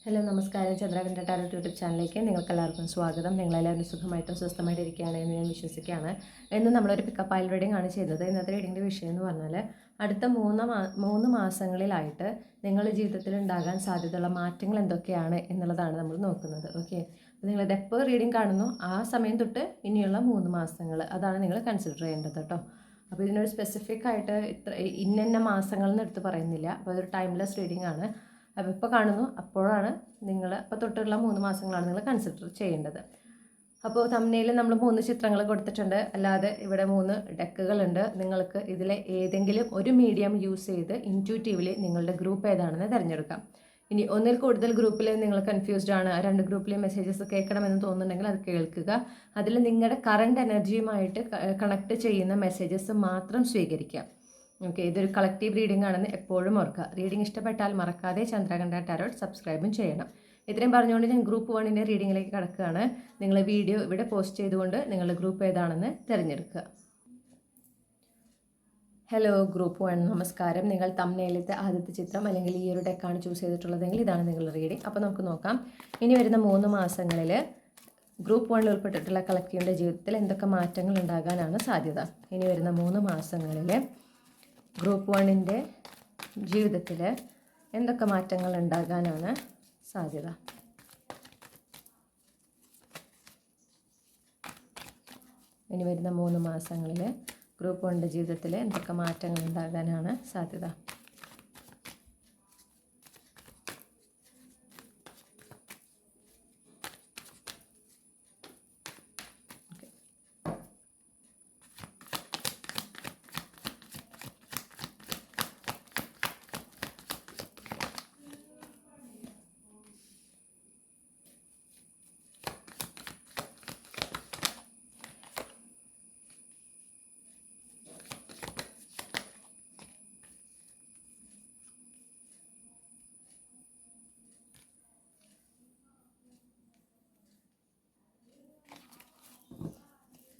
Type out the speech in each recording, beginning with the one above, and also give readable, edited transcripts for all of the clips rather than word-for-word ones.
Hello നമസ്കാരം. ചന്ദ്രാകണ്ഠ tarot YouTube ചാനലിലേക്ക് നിങ്ങൾക്കെല്ലാവർക്കും സ്വാഗതം. നിങ്ങളെല്ലാവരും സുഖമായിട്ടും സ്വസ്ഥമായിട്ടും ഇരിക്കുകയാണ് എന്ന് ഞാൻ വിശ്വസിക്കുകയാണ്. ഇന്ന് നമ്മളൊരു പിക്കപ്പ് ആയിൽ റീഡിംഗ് ആണ് ചെയ്യുന്നത്. ഇന്നത്തെ റീഡിങ്ങിൻ്റെ വിഷയം എന്ന് പറഞ്ഞാൽ അടുത്ത മൂന്ന് മാസങ്ങളിലായിട്ട് നിങ്ങളുടെ ജീവിതത്തിൽ ഉണ്ടാകാൻ സാധ്യതയുള്ള മാറ്റങ്ങൾ എന്തൊക്കെയാണ് എന്നുള്ളതാണ് നമ്മൾ നോക്കുന്നത്. ഓക്കെ, അപ്പോൾ നിങ്ങളിത് എപ്പോൾ റീഡിംഗ് കാണുന്നു ആ സമയം തൊട്ട് ഇനിയുള്ള 3 മാസങ്ങൾ അതാണ് നിങ്ങൾ കൺസിഡർ ചെയ്യേണ്ടത് കേട്ടോ. അപ്പോൾ ഇതിനൊരു സ്പെസിഫിക് ആയിട്ട് ഇന്ന മാസങ്ങളെന്ന് എടുത്ത് പറയുന്നില്ല. അപ്പോൾ അതൊരു ടൈംലെസ് റീഡിംഗ് ആണ്. അപ്പോൾ ഇപ്പോൾ കാണുന്നു അപ്പോഴാണ് നിങ്ങൾ അപ്പോൾ തൊട്ടുള്ള 3 മാസങ്ങളാണ് നിങ്ങൾ കൺസിഡർ ചെയ്യേണ്ടത്. അപ്പോൾ തംബ്നെയിൽ നമ്മൾ 3 ചിത്രങ്ങൾ കൊടുത്തിട്ടുണ്ട്. അല്ലാതെ ഇവിടെ 3 ഡെക്കുകളുണ്ട്. നിങ്ങൾക്ക് ഇതിലെ ഏതെങ്കിലും ഒരു മീഡിയം യൂസ് ചെയ്ത് ഇൻറ്റ്യൂട്ടീവ്ലി നിങ്ങളുടെ ഗ്രൂപ്പ് ഏതാണെന്ന് തിരഞ്ഞെടുക്കാം. ഇനി ഒന്നിൽ കൂടുതൽ ഗ്രൂപ്പിൽ നിങ്ങൾ കൺഫ്യൂസ്ഡ് ആണ്, 2 ഗ്രൂപ്പിലെ മെസ്സേജസ് കേൾക്കണമെന്ന് തോന്നുന്നുണ്ടെങ്കിൽ അത് കേൾക്കുക. അതിൽ നിങ്ങളുടെ കറണ്ട് എനർജിയുമായിട്ട് കണക്ട് ചെയ്യുന്ന മെസ്സേജസ് മാത്രം സ്വീകരിക്കുക. ഓക്കെ, ഇതൊരു കളക്റ്റീവ് റീഡിംഗ് ആണെന്ന് എപ്പോഴും ഓർക്കുക. റീഡിംഗ് ഇഷ്ടപ്പെട്ടാൽ മറക്കാതെ ചന്ദ്രകണ്ഠ ടാരോട്ട് സബ്സ്ക്രൈബും ചെയ്യണം. ഇത്രയും പറഞ്ഞുകൊണ്ട് ഞാൻ ഗ്രൂപ്പ് 1ൻ്റെ റീഡിങ്ങിലേക്ക് കടക്കുകയാണ്. നിങ്ങൾ വീഡിയോ ഇവിടെ പോസ്റ്റ് ചെയ്തുകൊണ്ട് നിങ്ങളുടെ ഗ്രൂപ്പ് ഏതാണെന്ന് തിരഞ്ഞെടുക്കുക. ഹലോ ഗ്രൂപ്പ് 1, നമസ്കാരം. നിങ്ങൾ തംബ്നെയിലത്തെ ആദ്യത്തെ ചിത്രം അല്ലെങ്കിൽ ഈ ഒരു ഡെക്കാണ് ചൂസ് ചെയ്തിട്ടുള്ളതെങ്കിൽ ഇതാണ് നിങ്ങളുടെ റീഡിംഗ്. അപ്പോൾ നമുക്ക് നോക്കാം. ഇനി വരുന്ന 3 മാസങ്ങളിൽ ഗ്രൂപ്പ് 1 ഉൾപ്പെട്ടിട്ടുള്ള കളക്റ്റീവിൻ്റെ ജീവിതത്തിൽ എന്തൊക്കെ മാറ്റങ്ങൾ ഉണ്ടാകാനാണ് സാധ്യത. ഇനി വരുന്ന 3 മാസങ്ങളിൽ ഗ്രൂപ്പ് 1ൻ്റെ ജീവിതത്തിൽ എന്തൊക്കെ മാറ്റങ്ങൾ ഉണ്ടാകാനാണ് സാധ്യത. ഇനി വരുന്ന 3 മാസങ്ങളിൽ ഗ്രൂപ്പ് 1ൻ്റെ ജീവിതത്തിൽ എന്തൊക്കെ മാറ്റങ്ങൾ ഉണ്ടാകാനാണ് സാധ്യത.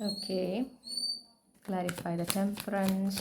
Okay, clarify the temperance.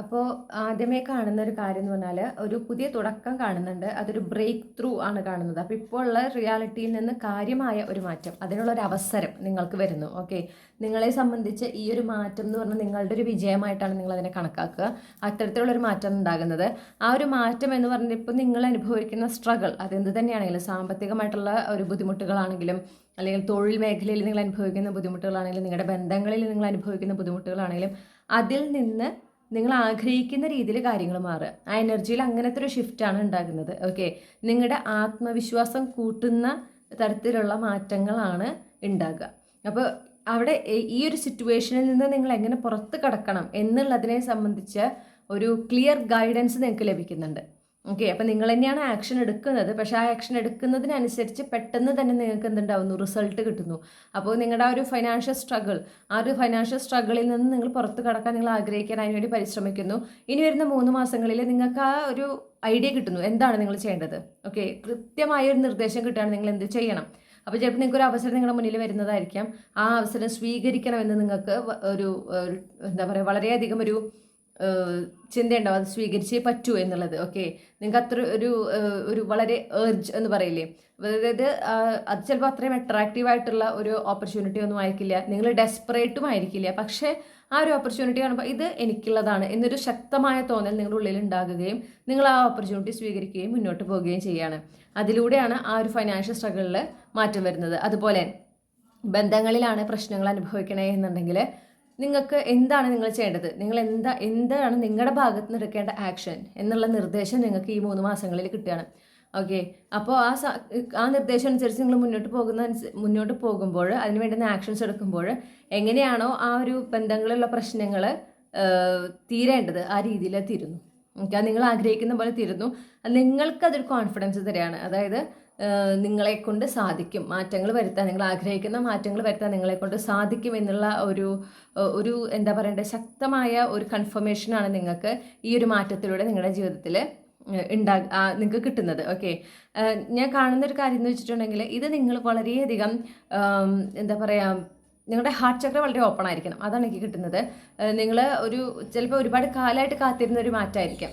അപ്പോൾ ആദ്യമേ കാണുന്ന ഒരു കാര്യം എന്ന് പറഞ്ഞാൽ ഒരു പുതിയ തുടക്കം കാണുന്നുണ്ട്. അതൊരു ബ്രേക്ക് ത്രൂ ആണ് കാണുന്നത്. അപ്പോൾ ഇപ്പോൾ ഉള്ള റിയാലിറ്റിയിൽ നിന്ന് കാര്യമായ ഒരു മാറ്റം, അതിനുള്ളൊരു അവസരം നിങ്ങൾക്ക് വരുന്നു. ഓക്കെ, നിങ്ങളെ സംബന്ധിച്ച് ഈ ഒരു മാറ്റം എന്ന് പറഞ്ഞാൽ നിങ്ങളുടെ ഒരു വിജയമായിട്ടാണ് നിങ്ങൾ അതിനെ കണക്കാക്കുക. അത്തരത്തിലുള്ളൊരു മാറ്റം ഉണ്ടാകുന്നത്. ആ ഒരു മാറ്റം എന്ന് പറഞ്ഞാൽ ഇപ്പോൾ നിങ്ങൾ അനുഭവിക്കുന്ന സ്ട്രഗിൾ അതെന്ത് തന്നെയാണെങ്കിലും, സാമ്പത്തികമായിട്ടുള്ള ഒരു ബുദ്ധിമുട്ടുകളാണെങ്കിലും, അല്ലെങ്കിൽ തൊഴിൽ മേഖലയിൽ നിങ്ങൾ അനുഭവിക്കുന്ന ബുദ്ധിമുട്ടുകളാണെങ്കിലും, നിങ്ങളുടെ ബന്ധങ്ങളിൽ നിങ്ങൾ അനുഭവിക്കുന്ന ബുദ്ധിമുട്ടുകളാണെങ്കിലും, അതിൽ നിന്ന് നിങ്ങൾ ആഗ്രഹിക്കുന്ന രീതിയിൽ കാര്യങ്ങൾ മാറുക. ആ എനർജിയിൽ അങ്ങനത്തെ ഒരു ഷിഫ്റ്റാണ് ഉണ്ടാകുന്നത്. ഓക്കെ, നിങ്ങളുടെ ആത്മവിശ്വാസം കൂട്ടുന്ന തരത്തിലുള്ള മാറ്റങ്ങളാണ് ഉണ്ടാകുക. അപ്പോൾ അവിടെ ഈ ഒരു സിറ്റുവേഷനിൽ നിന്ന് നിങ്ങൾ എങ്ങനെ പുറത്ത് കടക്കണം എന്നുള്ളതിനെ സംബന്ധിച്ച ഒരു ക്ലിയർ ഗൈഡൻസ് നിങ്ങൾക്ക് ലഭിക്കുന്നുണ്ട്. ഓക്കെ, അപ്പം നിങ്ങൾ തന്നെയാണ് ആക്ഷൻ എടുക്കുന്നത്. പക്ഷേ ആ ആക്ഷൻ എടുക്കുന്നതിനനുസരിച്ച് പെട്ടെന്ന് തന്നെ നിങ്ങൾക്ക് എന്തുണ്ടാവുന്നു, റിസൾട്ട് കിട്ടുന്നു. അപ്പോൾ നിങ്ങളുടെ ആ ഒരു ഫൈനാൻഷ്യൽ സ്ട്രഗിളിൽ നിന്ന് നിങ്ങൾ പുറത്ത് കടക്കാൻ നിങ്ങൾ ആഗ്രഹിക്കാൻ അതിനുവേണ്ടി പരിശ്രമിക്കുന്നു. ഇനി വരുന്ന 3 മാസങ്ങളിൽ നിങ്ങൾക്ക് ആ ഒരു ഐഡിയ കിട്ടുന്നു, എന്താണ് നിങ്ങൾ ചെയ്യേണ്ടത്. ഓക്കെ, കൃത്യമായ ഒരു നിർദ്ദേശം കിട്ടുകയാണ് നിങ്ങൾ എന്ത് ചെയ്യണം. അപ്പോൾ ചിലപ്പോൾ നിങ്ങൾക്ക് ഒരു അവസരം നിങ്ങളുടെ മുന്നിൽ വരുന്നതായിരിക്കാം. ആ അവസരം സ്വീകരിക്കണമെന്ന് നിങ്ങൾക്ക് ഒരു എന്താ പറയുക, വളരെയധികം ഒരു ചിന്തയുണ്ടാവും, അത് സ്വീകരിച്ചേ പറ്റൂ എന്നുള്ളത്. ഓക്കെ, നിങ്ങൾക്ക് അത്ര ഒരു വളരെ ഏർജ് എന്ന് പറയില്ലേ, അതായത് അത് ചിലപ്പോൾ അത്രയും അട്രാക്റ്റീവ് ആയിട്ടുള്ള ഒരു ഓപ്പർച്യൂണിറ്റി ഒന്നും ആയിരിക്കില്ല, നിങ്ങൾ ഡെസ്പറേറ്റും ആയിരിക്കില്ല. പക്ഷേ ആ ഒരു ഓപ്പർച്യൂണിറ്റി കാണുമ്പോൾ ഇത് എനിക്കുള്ളതാണ് എന്നൊരു ശക്തമായ തോന്നൽ നിങ്ങളുടെ ഉള്ളിൽ ഉണ്ടാകുകയും നിങ്ങൾ ആ ഓപ്പർച്യൂണിറ്റി സ്വീകരിക്കുകയും മുന്നോട്ട് പോവുകയും ചെയ്യുകയാണ്. അതിലൂടെയാണ് ആ ഒരു ഫൈനാൻഷ്യൽ സ്ട്രഗിളിൽ മാറ്റം വരുന്നത്. അതുപോലെ ബന്ധങ്ങളിലാണ് പ്രശ്നങ്ങൾ അനുഭവിക്കണേ എന്നുണ്ടെങ്കിൽ നിങ്ങൾക്ക് എന്താണ് നിങ്ങൾ ചെയ്യേണ്ടത്, നിങ്ങൾ എന്താണ് നിങ്ങളുടെ ഭാഗത്ത് നിന്ന് എടുക്കേണ്ട ആക്ഷൻ എന്നുള്ള നിർദ്ദേശം നിങ്ങൾക്ക് ഈ 3 മാസങ്ങളിൽ കിട്ടുകയാണ്. ഓക്കെ, അപ്പോൾ ആ നിർദ്ദേശം അനുസരിച്ച് നിങ്ങൾ മുന്നോട്ട് പോകുമ്പോൾ, അതിന് വേണ്ടുന്ന ആക്ഷൻസ് എടുക്കുമ്പോൾ എങ്ങനെയാണോ ആ ഒരു ബന്ധങ്ങളിലുള്ള പ്രശ്നങ്ങൾ തീരേണ്ടത് ആ രീതിയിൽ തീരുന്നു. ഓക്കെ, അത് നിങ്ങൾ ആഗ്രഹിക്കുന്ന പോലെ തീരുന്നു. നിങ്ങൾക്കതൊരു കോൺഫിഡൻസ് തരികയാണ്. അതായത് നിങ്ങളെ കൊണ്ട് സാധിക്കും മാറ്റങ്ങൾ വരുത്താൻ, നിങ്ങൾ ആഗ്രഹിക്കുന്ന മാറ്റങ്ങൾ വരുത്താൻ നിങ്ങളെ കൊണ്ട് സാധിക്കും എന്നുള്ള ഒരു എന്താ പറയണ്ടേ, ശക്തമായ ഒരു കൺഫർമേഷനാണ് നിങ്ങൾക്ക് ഈ ഒരു മാറ്റത്തിലൂടെ നിങ്ങളുടെ ജീവിതത്തിൽ നിങ്ങൾക്ക് കിട്ടുന്നത്. ഓക്കെ, ഞാൻ കാണുന്നൊരു കാര്യം എന്ന് വെച്ചിട്ടുണ്ടെങ്കിൽ ഇത് നിങ്ങൾ വളരെയധികം എന്താ പറയുക, നിങ്ങളുടെ ഹാർട്ട് ചക്ര വളരെ ഓപ്പൺ ആയിരിക്കണം. അതാണ് എനിക്ക് കിട്ടുന്നത്. നിങ്ങൾ ചിലപ്പോൾ ഒരുപാട് കാലമായിട്ട് കാത്തിരുന്ന ഒരു മാറ്റമായിരിക്കാം.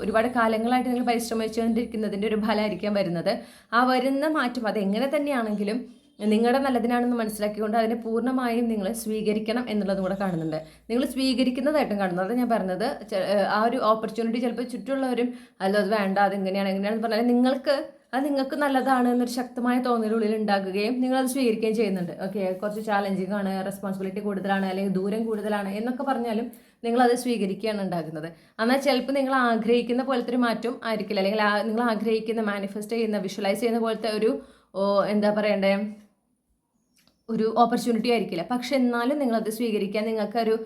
ഒരുപാട് കാലങ്ങളായിട്ട് നിങ്ങൾ പരിശ്രമിച്ചുകൊണ്ടിരിക്കുന്നതിൻ്റെ ഒരു ഫലമായിരിക്കാം വരുന്നത്. ആ വരുന്ന മാറ്റം അതെങ്ങനെ തന്നെയാണെങ്കിലും നിങ്ങളുടെ നല്ലതിനാണെന്ന് മനസ്സിലാക്കിക്കൊണ്ട് അതിനെ പൂർണ്ണമായും നിങ്ങൾ സ്വീകരിക്കണം എന്നുള്ളതും കൂടെ കാണുന്നുണ്ട്. നിങ്ങൾ സ്വീകരിക്കുന്നതായിട്ടും കാണുന്നത്. അത് ഞാൻ പറഞ്ഞത്, ആ ഒരു ഓപ്പർച്യൂണിറ്റി ചിലപ്പോൾ ചുറ്റുമുള്ളവരും അത് വേണ്ട, എങ്ങനെയാണെന്ന് പറഞ്ഞാൽ നിങ്ങൾക്ക് നല്ലതാണ് എന്നൊരു ശക്തമായ തോന്നലുള്ളിൽ ഉണ്ടാകുകയും നിങ്ങളത് സ്വീകരിക്കുകയും ചെയ്യുന്നുണ്ട്. ഓക്കെ, കുറച്ച് ചാലഞ്ചിങ് ആണ്, റെസ്പോൺസിബിലിറ്റി കൂടുതലാണ്, അല്ലെങ്കിൽ ദൂരം കൂടുതലാണ് എന്നൊക്കെ പറഞ്ഞാലും നിങ്ങളത് സ്വീകരിക്കുകയാണ് ഉണ്ടാകുന്നത്. എന്നാൽ ചിലപ്പോൾ നിങ്ങൾ ആഗ്രഹിക്കുന്ന പോലത്തെ ഒരു മാറ്റം ആയിരിക്കില്ല, അല്ലെങ്കിൽ നിങ്ങൾ ആഗ്രഹിക്കുന്ന, മാനിഫെസ്റ്റ് ചെയ്യുന്ന, വിഷ്വലൈസ് ചെയ്യുന്ന പോലത്തെ ഒരു എന്താ പറയണ്ടേ, ഒരു ഓപ്പർച്യൂണിറ്റി ആയിരിക്കില്ല. പക്ഷെ എന്നാലും നിങ്ങളത് സ്വീകരിക്കാൻ നിങ്ങൾക്കൊരു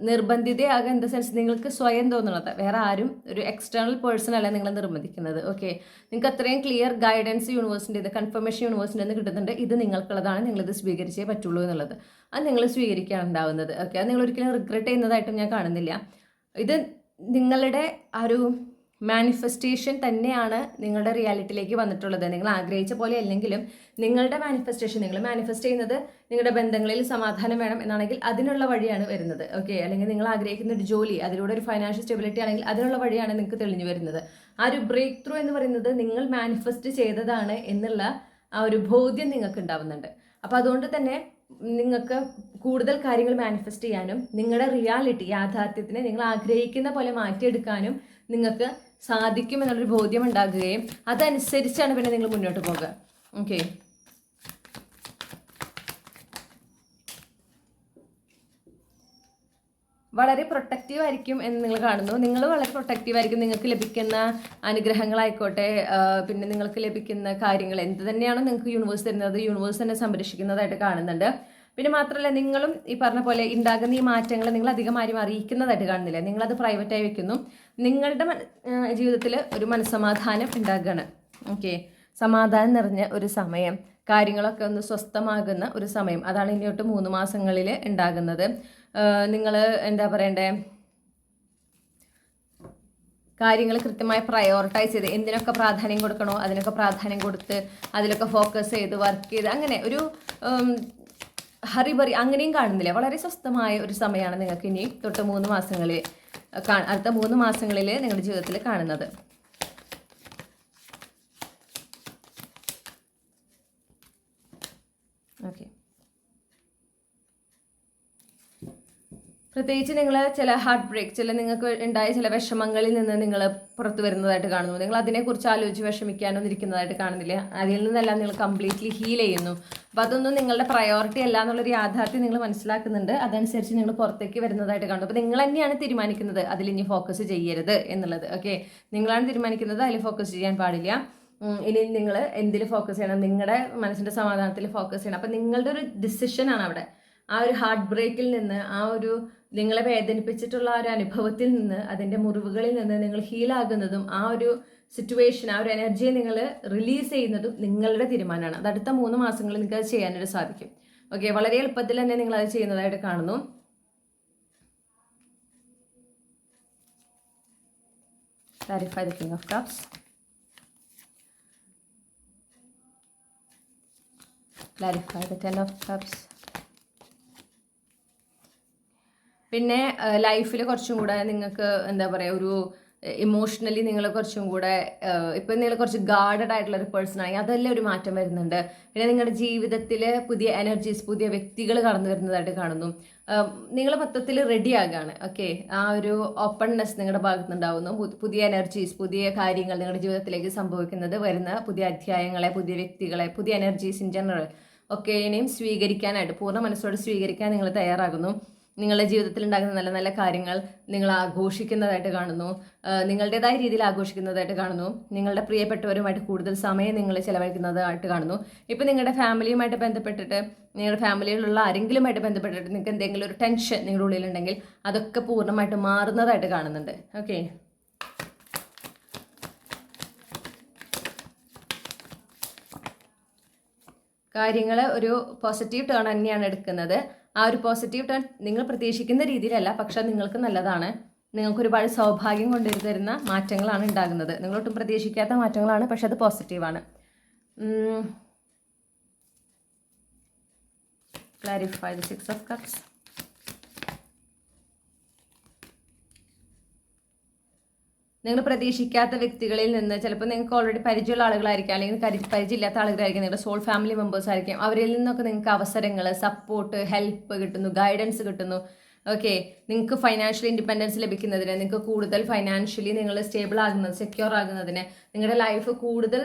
നിർബന്ധിതയാകുക. ഇൻ ദ സെൻസ് നിങ്ങൾക്ക് സ്വയം തോന്നുന്നത്, വേറെ ആരും ഒരു എക്സ്റ്റേണൽ പേഴ്സൺ അല്ല നിങ്ങളെ നിർബന്ധിക്കുന്നത്. ഓക്കെ, നിങ്ങൾക്ക് അത്രയും ക്ലിയർ ഗൈഡൻസ് യൂണിവേഴ്സിൻ്റെ, ഇത് കൺഫർമേഷൻ യൂണിവേഴ്സിൻ്റെ നിന്ന് കിട്ടുന്നുണ്ട്. ഇത് നിങ്ങൾക്കുള്ളതാണ്, നിങ്ങളിത് സ്വീകരിച്ചേ പറ്റുള്ളൂ എന്നുള്ളത്. അത് നിങ്ങൾ സ്വീകരിക്കാനുണ്ടാവുന്നത്. ഓക്കെ, അത് നിങ്ങൾ ഒരിക്കലും റിഗ്രറ്റ് ചെയ്യുന്നതായിട്ടും ഞാൻ കാണുന്നില്ല. ഇത് നിങ്ങളുടെ ആ ഒരു മാനിഫെസ്റ്റേഷൻ തന്നെയാണ് നിങ്ങളുടെ റിയാലിറ്റിയിലേക്ക് വന്നിട്ടുള്ളത്. നിങ്ങൾ ആഗ്രഹിച്ച പോലെ അല്ലെങ്കിലും നിങ്ങളുടെ മാനിഫെസ്റ്റേഷൻ, നിങ്ങൾ മാനിഫെസ്റ്റ് ചെയ്യുന്നത് നിങ്ങളുടെ ബന്ധങ്ങളിൽ സമാധാനം വേണം എന്നാണെങ്കിൽ അതിനുള്ള വഴിയാണ് വരുന്നത്. ഓക്കെ, അല്ലെങ്കിൽ നിങ്ങൾ ആഗ്രഹിക്കുന്ന ഒരു ജോലി, അതിലൂടെ ഒരു ഫൈനാൻഷ്യൽ സ്റ്റെബിലിറ്റി ആണെങ്കിൽ അതിനുള്ള വഴിയാണ് നിങ്ങൾക്ക് തെളിഞ്ഞു വരുന്നത്. ആ ഒരു ബ്രേക്ക് ത്രൂ എന്ന് പറയുന്നത് നിങ്ങൾ മാനിഫെസ്റ്റ് ചെയ്തതാണ് എന്നുള്ള ആ ഒരു ബോധ്യം നിങ്ങൾക്ക് ഉണ്ടാവുന്നുണ്ട്. അപ്പോൾ അതുകൊണ്ട് തന്നെ നിങ്ങൾക്ക് കൂടുതൽ കാര്യങ്ങൾ മാനിഫെസ്റ്റ് ചെയ്യാനും നിങ്ങളുടെ റിയാലിറ്റി, യാഥാർത്ഥ്യത്തിനെ നിങ്ങൾ ആഗ്രഹിക്കുന്ന പോലെ മാറ്റിയെടുക്കാനും നിങ്ങൾക്ക് സാധിക്കും എന്നുള്ളൊരു ബോധ്യം ഉണ്ടാകുകയും അതനുസരിച്ചാണ് പിന്നെ നിങ്ങൾ മുന്നോട്ട് പോകുക. ഓക്കെ, വളരെ പ്രൊട്ടക്റ്റീവ് ആയിരിക്കും എന്ന് നിങ്ങൾ കാണുന്നു. നിങ്ങൾ വളരെ പ്രൊട്ടക്റ്റീവ് ആയിരിക്കും. നിങ്ങൾക്ക് ലഭിക്കുന്ന അനുഗ്രഹങ്ങളായിക്കോട്ടെ, പിന്നെ നിങ്ങൾക്ക് ലഭിക്കുന്ന കാര്യങ്ങൾ എന്ത് തന്നെയാണോ നിങ്ങൾക്ക് യൂണിവേഴ്സ് തരുന്നത്, യൂണിവേഴ്സ് തന്നെ സംരക്ഷിക്കുന്നതായിട്ട് കാണുന്നുണ്ട്. പിന്നെ മാത്രമല്ല, നിങ്ങളും ഈ പറഞ്ഞ പോലെ ഉണ്ടാകുന്ന ഈ മാറ്റങ്ങൾ നിങ്ങൾ അധികം ആരും അറിയിക്കുന്നതായിട്ട് കാണുന്നില്ല. നിങ്ങളത് പ്രൈവറ്റായി വെക്കുന്നു. നിങ്ങളുടെ ജീവിതത്തിൽ ഒരു മനസ്സമാധാനം ഉണ്ടാകുകയാണ്. ഓക്കെ, സമാധാനം നിറഞ്ഞ ഒരു സമയം, കാര്യങ്ങളൊക്കെ ഒന്ന് സ്വസ്ഥമാകുന്ന ഒരു സമയം, അതാണ് ഇനി തൊട്ട് 3 മാസങ്ങളിൽ ഉണ്ടാകുന്നത്. നിങ്ങൾ എന്താ പറയണ്ടേ, കാര്യങ്ങൾ കൃത്യമായി പ്രയോറിറ്റൈസ് ചെയ്ത് എന്തിനൊക്കെ പ്രാധാന്യം കൊടുക്കണോ അതിനൊക്കെ പ്രാധാന്യം കൊടുത്ത് അതിലൊക്കെ ഫോക്കസ് ചെയ്ത് വർക്ക് ചെയ്ത് അങ്ങനെ ഒരു ഹറിബറി അങ്ങനെയും കാണുന്നില്ല. വളരെ സ്വസ്ഥമായ ഒരു സമയമാണ് നിങ്ങൾക്ക് ഇനി തൊട്ട് 3 മാസങ്ങളിൽ, അടുത്ത 3 മാസങ്ങളിൽ നിങ്ങളുടെ ജീവിതത്തിൽ കാണുന്നത്. ഓക്കെ, പ്രത്യേകിച്ച് നിങ്ങൾ ചില ഹാർട്ട് ബ്രേക്ക്, നിങ്ങൾക്ക് ഉണ്ടായ ചില വിഷമങ്ങളിൽ നിന്ന് നിങ്ങൾ പുറത്തു വരുന്നതായിട്ട് കാണുന്നു. നിങ്ങൾ അതിനെക്കുറിച്ച് ആലോചിച്ച് വിഷമിക്കാനോ ഇരിക്കുന്നതായിട്ട് കാണുന്നില്ല. അതിൽ നിന്നെല്ലാം നിങ്ങൾ കംപ്ലീറ്റ്ലി ഹീൽ ചെയ്യുന്നു. അപ്പോൾ അതൊന്നും നിങ്ങളുടെ പ്രയോറിറ്റി അല്ല എന്നുള്ളൊരു യാഥാർത്ഥ്യം നിങ്ങൾ മനസ്സിലാക്കുന്നുണ്ട്. അതനുസരിച്ച് നിങ്ങൾ പുറത്തേക്ക് വരുന്നതായിട്ട് കാണുന്നു. അപ്പോൾ നിങ്ങൾ തന്നെയാണ് തീരുമാനിക്കുന്നത് അതിൽ ഇനി ഫോക്കസ് ചെയ്യരുത് എന്നുള്ളത്. ഓക്കെ, നിങ്ങളാണ് തീരുമാനിക്കുന്നത്, അതിൽ ഫോക്കസ് ചെയ്യാൻ പാടില്ല. ഇനി നിങ്ങൾ എന്തിൽ ഫോക്കസ് ചെയ്യണം, നിങ്ങളുടെ മനസ്സിൻ്റെ സമാധാനത്തിൽ ഫോക്കസ് ചെയ്യണം. അപ്പം നിങ്ങളുടെ ഒരു ഡിസിഷനാണ് അവിടെ. ആ ഒരു ഹാർട്ട് ബ്രേക്കിൽ നിന്ന്, ആ ഒരു നിങ്ങളെ വേദനിപ്പിച്ചിട്ടുള്ള ആ ഒരു അനുഭവത്തിൽ നിന്ന്, അതിൻ്റെ മുറിവുകളിൽ നിന്ന് നിങ്ങൾ ഹീലാകുന്നതും ആ ഒരു സിറ്റുവേഷൻ, ആ ഒരു എനർജിയെ നിങ്ങൾ റിലീസ് ചെയ്യുന്നതും നിങ്ങളുടെ തീരുമാനമാണ്. അത് അടുത്ത 3 മാസങ്ങളിൽ നിങ്ങൾക്ക് അത് ചെയ്യാനായിട്ട് സാധിക്കും. ഓക്കെ, വളരെ എളുപ്പത്തിൽ തന്നെ നിങ്ങൾ അത് ചെയ്യുന്നതായിട്ട് കാണുന്നു. Clarify the King of Cups. Clarify the Ten of Cups. പിന്നെ ലൈഫിൽ കുറച്ചും കൂടെ നിങ്ങൾക്ക് എന്താ പറയുക, ഒരു ഇമോഷണലി നിങ്ങൾ കുറച്ചും കൂടെ ഇപ്പം നിങ്ങൾ കുറച്ച് ഗാർഡഡ് ആയിട്ടുള്ള ഒരു പേഴ്സൺ ആണെങ്കിൽ അതെല്ലാം ഒരു മാറ്റം വരുന്നുണ്ട്. പിന്നെ നിങ്ങളുടെ ജീവിതത്തിൽ പുതിയ എനർജീസ്, പുതിയ വ്യക്തികൾ കടന്നു വരുന്നതായിട്ട് കാണുന്നു. നിങ്ങൾ മൊത്തത്തിൽ റെഡി ആകുകയാണ്. ഓക്കെ, ആ ഒരു ഓപ്പൺനെസ് നിങ്ങളുടെ ഭാഗത്ത് നിന്നുണ്ടാവുന്നു. പുതിയ എനർജീസ്, പുതിയ കാര്യങ്ങൾ നിങ്ങളുടെ ജീവിതത്തിലേക്ക് സംഭവിക്കുന്നത്, വരുന്ന പുതിയ അധ്യായങ്ങളെ, പുതിയ വ്യക്തികളെ, പുതിയ എനർജീസ് ഇൻ ജനറൽ ഒക്കെയും സ്വീകരിക്കാനായിട്ട്, പൂർണ്ണ മനസ്സോടെ സ്വീകരിക്കാൻ നിങ്ങൾ തയ്യാറാകുന്നു. നിങ്ങളുടെ ജീവിതത്തിൽ ഉണ്ടാകുന്ന നല്ല നല്ല കാര്യങ്ങൾ നിങ്ങൾ ആഘോഷിക്കുന്നതായിട്ട് കാണുന്നു. നിങ്ങളുടേതായ രീതിയിൽ ആഘോഷിക്കുന്നതായിട്ട് കാണുന്നു. നിങ്ങളുടെ പ്രിയപ്പെട്ടവരുമായിട്ട് കൂടുതൽ സമയം നിങ്ങൾ ചിലവഴിക്കുന്നതായിട്ട് കാണുന്നു. ഇപ്പം നിങ്ങളുടെ ഫാമിലിയുമായിട്ട് ബന്ധപ്പെട്ടിട്ട്, നിങ്ങളുടെ ഫാമിലിയിലുള്ള ആരെങ്കിലുമായിട്ട് ബന്ധപ്പെട്ടിട്ട് നിങ്ങൾക്ക് എന്തെങ്കിലും ഒരു ടെൻഷൻ നിങ്ങളുടെ ഉള്ളിലുണ്ടെങ്കിൽ അതൊക്കെ പൂർണ്ണമായിട്ട് മാറുന്നതായിട്ട് കാണുന്നുണ്ട്. ഓക്കെ, കാര്യങ്ങൾ ഒരു പോസിറ്റീവ് ടേൺ തന്നെയാണ് എടുക്കുന്നത്. ആ ഒരു പോസിറ്റീവ് ടേൺ നിങ്ങൾ പ്രതീക്ഷിക്കുന്ന രീതിയിലല്ല, പക്ഷെ നിങ്ങൾക്ക് നല്ലതാണ്. നിങ്ങൾക്ക് ഒരുപാട് സൗഭാഗ്യം കൊണ്ടുവരുന്ന മാറ്റങ്ങളാണ് ഉണ്ടാകുന്നത്. നിങ്ങളൊട്ടും പ്രതീക്ഷിക്കാത്ത മാറ്റങ്ങളാണ്, പക്ഷെ അത് പോസിറ്റീവാണ്. Clarify the Six of Cups. നിങ്ങൾ പ്രതീക്ഷിക്കാത്ത വ്യക്തികളിൽ നിന്ന് ചിലപ്പോൾ നിങ്ങൾക്ക് ഓൾറെഡി പരിചയമുള്ള ആളുകളായിരിക്കും, അല്ലെങ്കിൽ പരിചയമില്ലാത്ത ആളുകളായിരിക്കും, നിങ്ങളുടെ സോൾ ഫാമിലി മെമ്പേഴ്സ് ആയിരിക്കും. അവരിൽ നിന്നൊക്കെ നിങ്ങൾക്ക് അവസരങ്ങൾ, സപ്പോർട്ട്, ഹെൽപ്പ് കിട്ടുന്നു, ഗൈഡൻസ് കിട്ടുന്നു. ഓക്കെ, നിങ്ങൾക്ക് ഫൈനാൻഷ്യൽ ഇൻഡിപെൻഡൻസ് ലഭിക്കുന്നതിന്, നിങ്ങൾക്ക് കൂടുതൽ ഫൈനാൻഷ്യലി നിങ്ങൾ സ്റ്റേബിൾ ആകുന്നത്, സെക്യൂർ ആകുന്നതിന്, നിങ്ങളുടെ ലൈഫ് കൂടുതൽ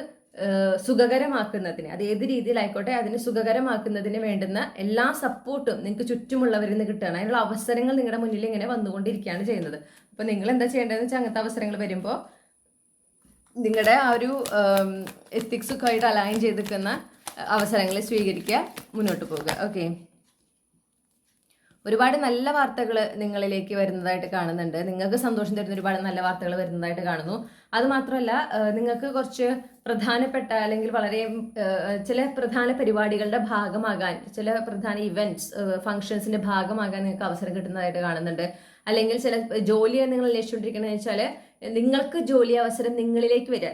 സുഖകരമാക്കുന്നതിന്, അത് ഏത് രീതിയിലായിക്കോട്ടെ അതിന് സുഖകരമാക്കുന്നതിന് വേണ്ടുന്ന എല്ലാ സപ്പോർട്ടും നിങ്ങൾക്ക് ചുറ്റുമുള്ളവരിൽ നിന്ന് കിട്ടുകയാണ്. അതിനുള്ള അവസരങ്ങൾ നിങ്ങളുടെ മുന്നിൽ ഇങ്ങനെ വന്നുകൊണ്ടിരിക്കുകയാണ് ചെയ്യുന്നത്. അപ്പോൾ നിങ്ങൾ എന്താ ചെയ്യേണ്ടതെന്ന് വെച്ചാൽ അങ്ങനത്തെ അവസരങ്ങൾ വരുമ്പോൾ നിങ്ങളുടെ ആ ഒരു എത്തിക്സൊക്കെ ആയിട്ട് അലൈൻ ചെയ്തിരിക്കുന്ന അവസരങ്ങൾ സ്വീകരിക്കുക, മുന്നോട്ട് പോവുക. ഓക്കെ, ഒരുപാട് നല്ല വാർത്തകൾ നിങ്ങളിലേക്ക് വരുന്നതായിട്ട് കാണുന്നുണ്ട്. നിങ്ങൾക്ക് സന്തോഷം തരുന്ന ഒരുപാട് നല്ല വാർത്തകൾ വരുന്നതായിട്ട് കാണുന്നു. അതുമാത്രമല്ല, നിങ്ങൾക്ക് കുറച്ച് പ്രധാനപ്പെട്ട അല്ലെങ്കിൽ വളരെ ചില പ്രധാന പരിപാടികളുടെ ഭാഗമാകാൻ, ചില പ്രധാന ഇവന്റ്സ്, ഫംഗ്ഷൻസിന്റെ ഭാഗമാകാൻ നിങ്ങൾക്ക് അവസരം കിട്ടുന്നതായിട്ട് കാണുന്നുണ്ട്. അല്ലെങ്കിൽ ചില ജോലിയെ നിങ്ങൾ ലക്ഷ്യമിട്ടിരിക്കണമെന്ന് വെച്ചാൽ നിങ്ങൾക്ക് ജോലി അവസരം നിങ്ങളിലേക്ക് വരിക,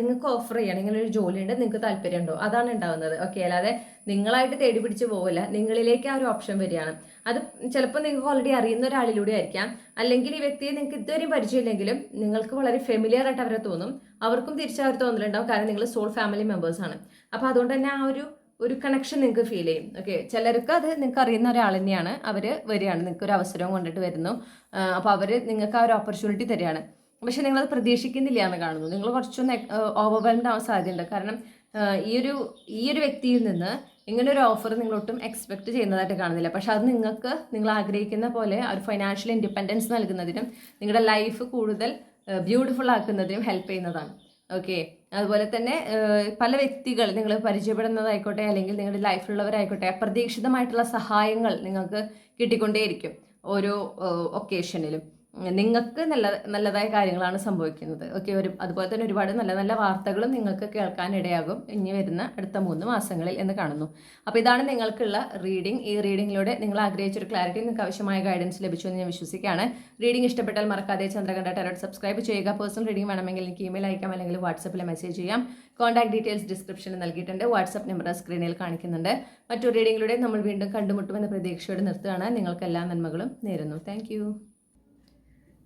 നിങ്ങൾക്ക് ഓഫർ ചെയ്യണം. ഇങ്ങനെ ഒരു ജോലിയുണ്ട്, നിങ്ങൾക്ക് താല്പര്യമുണ്ടോ, അതാണ് ഉണ്ടാവുന്നത്. ഓക്കെ, അല്ലാതെ നിങ്ങളായിട്ട് തേടി പിടിച്ച് പോകില്ല, നിങ്ങളിലേക്ക് ആ ഒരു ഓപ്ഷൻ വരികയാണ്. അത് ചിലപ്പോൾ നിങ്ങൾക്ക് ഓൾറെഡി അറിയുന്ന ഒരാളിലൂടെ ആയിരിക്കാം, അല്ലെങ്കിൽ ഈ വ്യക്തിയെ നിങ്ങൾക്ക് ഇതുവരെയും പരിചയമില്ലെങ്കിലും നിങ്ങൾക്ക് വളരെ ഫെമിലിയർ ആയിട്ട് അവരെ തോന്നും, അവർക്കും തിരിച്ചവർ തോന്നലുണ്ടാവും, കാരണം നിങ്ങൾ സോൾ ഫാമിലി മെമ്പേഴ്സ് ആണ്. അപ്പോൾ അതുകൊണ്ട് തന്നെ ആ ഒരു കണക്ഷൻ നിങ്ങൾക്ക് ഫീൽ ചെയ്യും. ഓക്കെ, ചിലർക്ക് അത് നിങ്ങൾക്ക് അറിയുന്ന ഒരാൾ തന്നെയാണ്, അവർ വരികയാണ്, നിങ്ങൾക്ക് ഒരു അവസരവും കൊണ്ടിട്ട് വരുന്നു. അപ്പോൾ അവർ നിങ്ങൾക്ക് ആ ഒരു ഓപ്പർച്യൂണിറ്റി തരികയാണ്. പക്ഷെ നിങ്ങളത് പ്രതീക്ഷിക്കുന്നില്ല എന്ന് കാണുന്നു. നിങ്ങൾ കുറച്ചൊന്ന് ഓവർവെൽംഡ് ആവാൻ സാധ്യതയുണ്ട്. കാരണം ഈ ഒരു വ്യക്തിയിൽ നിന്ന് ഇങ്ങനെ ഒരു ഓഫർ നിങ്ങൾ ഒട്ടും എക്സ്പെക്ട് ചെയ്യുന്നതായിട്ട് കാണുന്നില്ല. പക്ഷെ അത് നിങ്ങൾ ആഗ്രഹിക്കുന്ന പോലെ ഒരു ഫൈനാൻഷ്യൽ ഇൻഡിപെൻഡൻസ് നൽകുന്നതിനും നിങ്ങളുടെ ലൈഫ് കൂടുതൽ ബ്യൂട്ടിഫുൾ ആക്കുന്നതിനും ഹെൽപ്പ് ചെയ്യുന്നതാണ്. ഓക്കെ, അതുപോലെ തന്നെ പല വ്യക്തികൾ നിങ്ങൾ പരിചയപ്പെടുന്നതായിക്കോട്ടെ, അല്ലെങ്കിൽ നിങ്ങളുടെ ലൈഫിലുള്ളവരായിക്കോട്ടെ, അപ്രതീക്ഷിതമായിട്ടുള്ള സഹായങ്ങൾ നിങ്ങൾക്ക് കിട്ടിക്കൊണ്ടേയിരിക്കും. ഓരോ ഒക്കേഷനിലും നിങ്ങൾക്ക് നല്ലതായ കാര്യങ്ങളാണ് സംഭവിക്കുന്നത്. ഓക്കെ, അതുപോലെ തന്നെ ഒരുപാട് നല്ല നല്ല വാർത്തകളും നിങ്ങൾക്ക് കേൾക്കാനിടയാകും ഇനി വരുന്ന അടുത്ത 3 മാസങ്ങളിൽ എന്ന് കാണുന്നു. അപ്പോൾ ഇതാണ് നിങ്ങൾക്കുള്ള റീഡിംഗ്. ഈ റീഡിങ്ങിലൂടെ നിങ്ങൾ ആഗ്രഹിച്ചൊരു ക്ലാരിറ്റി, നിങ്ങൾക്ക് ആവശ്യമായ ഗൈഡൻസ് ലഭിച്ചു എന്ന് ഞാൻ വിശ്വസിക്കുകയാണ്. റീഡിംഗ് ഇഷ്ടപ്പെട്ടാൽ മറക്കാതെ ചന്ദ്രകണ്ഠ ടാരോട്ട് സബ്സ്ക്രൈബ് ചെയ്യുക. പേഴ്സണൽ റീഡിംഗ് വേണമെങ്കിൽ എനിക്ക് ഇമെയിൽ അയക്കാം, അല്ലെങ്കിൽ വാട്സപ്പിൽ മെസ്സേജ് ചെയ്യാം. കോൺടാക്ട് ഡീറ്റെയിൽസ് ഡിസ്ക്രിപ്ഷനിൽ നൽകിയിട്ടുണ്ട്. വാട്സപ്പ് നമ്പർ സ്ക്രീനിൽ കാണിക്കുന്നുണ്ട്. മറ്റൊരു റീഡിങ്ങിലൂടെ നമ്മൾ വീണ്ടും കണ്ടുമുട്ടുമെന്ന പ്രതീക്ഷയോടെ നിർത്തുകയാണ്. നിങ്ങൾക്ക് എല്ലാ നന്മകളും നേരുന്നു. താങ്ക്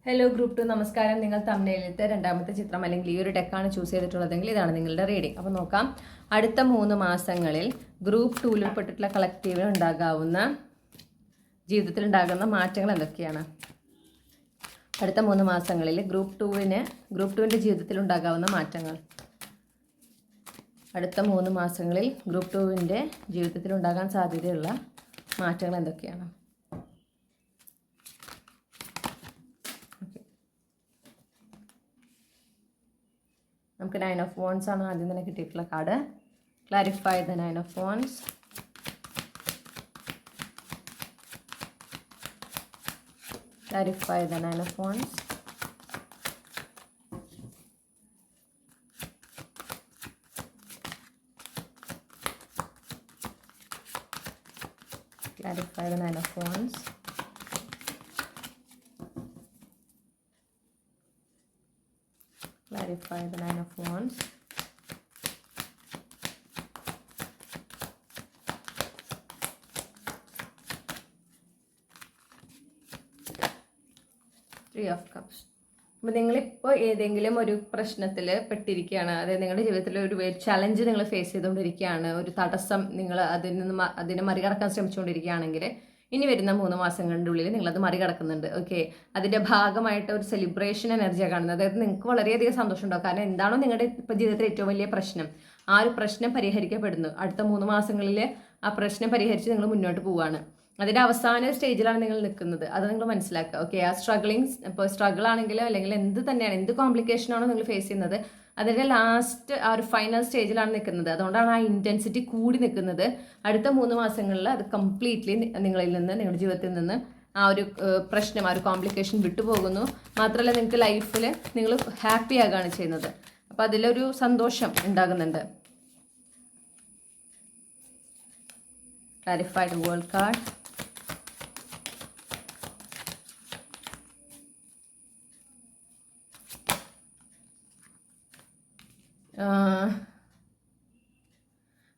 ഹലോ ഗ്രൂപ്പ് 2, നമസ്കാരം. നിങ്ങൾ തമ്മിലത്തെ രണ്ടാമത്തെ ചിത്രം അല്ലെങ്കിൽ ഈ ഒരു ഡെക്കാണ് ചൂസ് ചെയ്തിട്ടുള്ളതെങ്കിൽ ഇതാണ് നിങ്ങളുടെ റീഡിംഗ്. അപ്പോൾ നോക്കാം, അടുത്ത 3 മാസങ്ങളിൽ ഗ്രൂപ്പ് 2 പെട്ടിട്ടുള്ള കളക്റ്റീവിന് ജീവിതത്തിൽ ഉണ്ടാകുന്ന മാറ്റങ്ങൾ എന്തൊക്കെയാണ്? അടുത്ത 3 മാസങ്ങളിൽ ഗ്രൂപ്പ് 2വിൻ്റെ ജീവിതത്തിൽ ഉണ്ടാകാവുന്ന മാറ്റങ്ങൾ. അടുത്ത 3 മാസങ്ങളിൽ ഗ്രൂപ്പ് 2വിൻ്റെ ജീവിതത്തിൽ ഉണ്ടാകാൻ സാധ്യതയുള്ള മാറ്റങ്ങൾ എന്തൊക്കെയാണ്? നമുക്ക് 9 ഓഫ് വോൺസ് ആണ് ആദ്യം തന്നെ കിട്ടിയിട്ടുള്ള card. Clarify the 9 of wands. Clarify the 9 of Wands. Clarify the 9 of Wands. Clarify the 9 of Wands. Three of Cups. അപ്പോൾ നിങ്ങളിപ്പോൾ ഏതെങ്കിലും ഒരു പ്രശ്നത്തിൽ പെട്ടിരിക്കുകയാണ്, അതായത് നിങ്ങളുടെ ജീവിതത്തിൽ ഒരു ചലഞ്ച് നിങ്ങൾ ഫേസ് ചെയ്തുകൊണ്ടിരിക്കുകയാണ്, ഒരു തടസ്സം നിങ്ങൾ അതിനെ മറികടക്കാൻ ശ്രമിച്ചുകൊണ്ടിരിക്കുകയാണെങ്കിൽ ഇനി വരുന്ന 3 മാസങ്ങളുടെ ഉള്ളിൽ നിങ്ങളത് മറികടക്കുന്നുണ്ട്. ഓക്കെ, അതിൻ്റെ ഭാഗമായിട്ട് ഒരു സെലിബ്രേഷൻ എനർജിയാണ് കാണുന്നത്. അതായത് നിങ്ങൾക്ക് വളരെയധികം സന്തോഷം ഉണ്ടാവും. കാരണം എന്താണോ നിങ്ങളുടെ ഇപ്പോൾ ജീവിതത്തിലെ ഏറ്റവും വലിയ പ്രശ്നം, ആ ഒരു പ്രശ്നം പരിഹരിക്കപ്പെടുന്നു. അടുത്ത 3 മാസങ്ങളിൽ ആ പ്രശ്നം പരിഹരിച്ച് നിങ്ങൾ മുന്നോട്ട് പോവുകയാണ്. അതിൻ്റെ അവസാന സ്റ്റേജിലാണ് നിങ്ങൾ നിൽക്കുന്നത്, അത് നിങ്ങൾ മനസ്സിലാക്കുക. ഓക്കെ, ആ ഇപ്പോൾ സ്ട്രഗിൾ ആണെങ്കിലോ അല്ലെങ്കിൽ എന്ത് തന്നെയാണ്, എന്ത് കോംപ്ലിക്കേഷനാണോ നിങ്ങൾ ഫേസ് ചെയ്യുന്നത്, അതിൻ്റെ ലാസ്റ്റ് ആ ഒരു ഫൈനൽ സ്റ്റേജിലാണ് നിൽക്കുന്നത്. അതുകൊണ്ടാണ് ആ ഇൻറ്റൻസിറ്റി കൂടി നിൽക്കുന്നത്. അടുത്ത 3 മാസങ്ങളിൽ അത് കംപ്ലീറ്റ്ലി നിങ്ങളിൽ നിന്ന്, നിങ്ങളുടെ ജീവിതത്തിൽ നിന്ന് ആ ഒരു പ്രശ്നം, ആ ഒരു കോംപ്ലിക്കേഷൻ വിട്ടുപോകുന്നു. മാത്രമല്ല നിങ്ങൾക്ക് ലൈഫിൽ നിങ്ങൾ ഹാപ്പി ആകുകയാണ് ചെയ്യുന്നത്. അപ്പോൾ അതിലൊരു സന്തോഷം ഉണ്ടാകുന്നുണ്ട്. Clarified world card.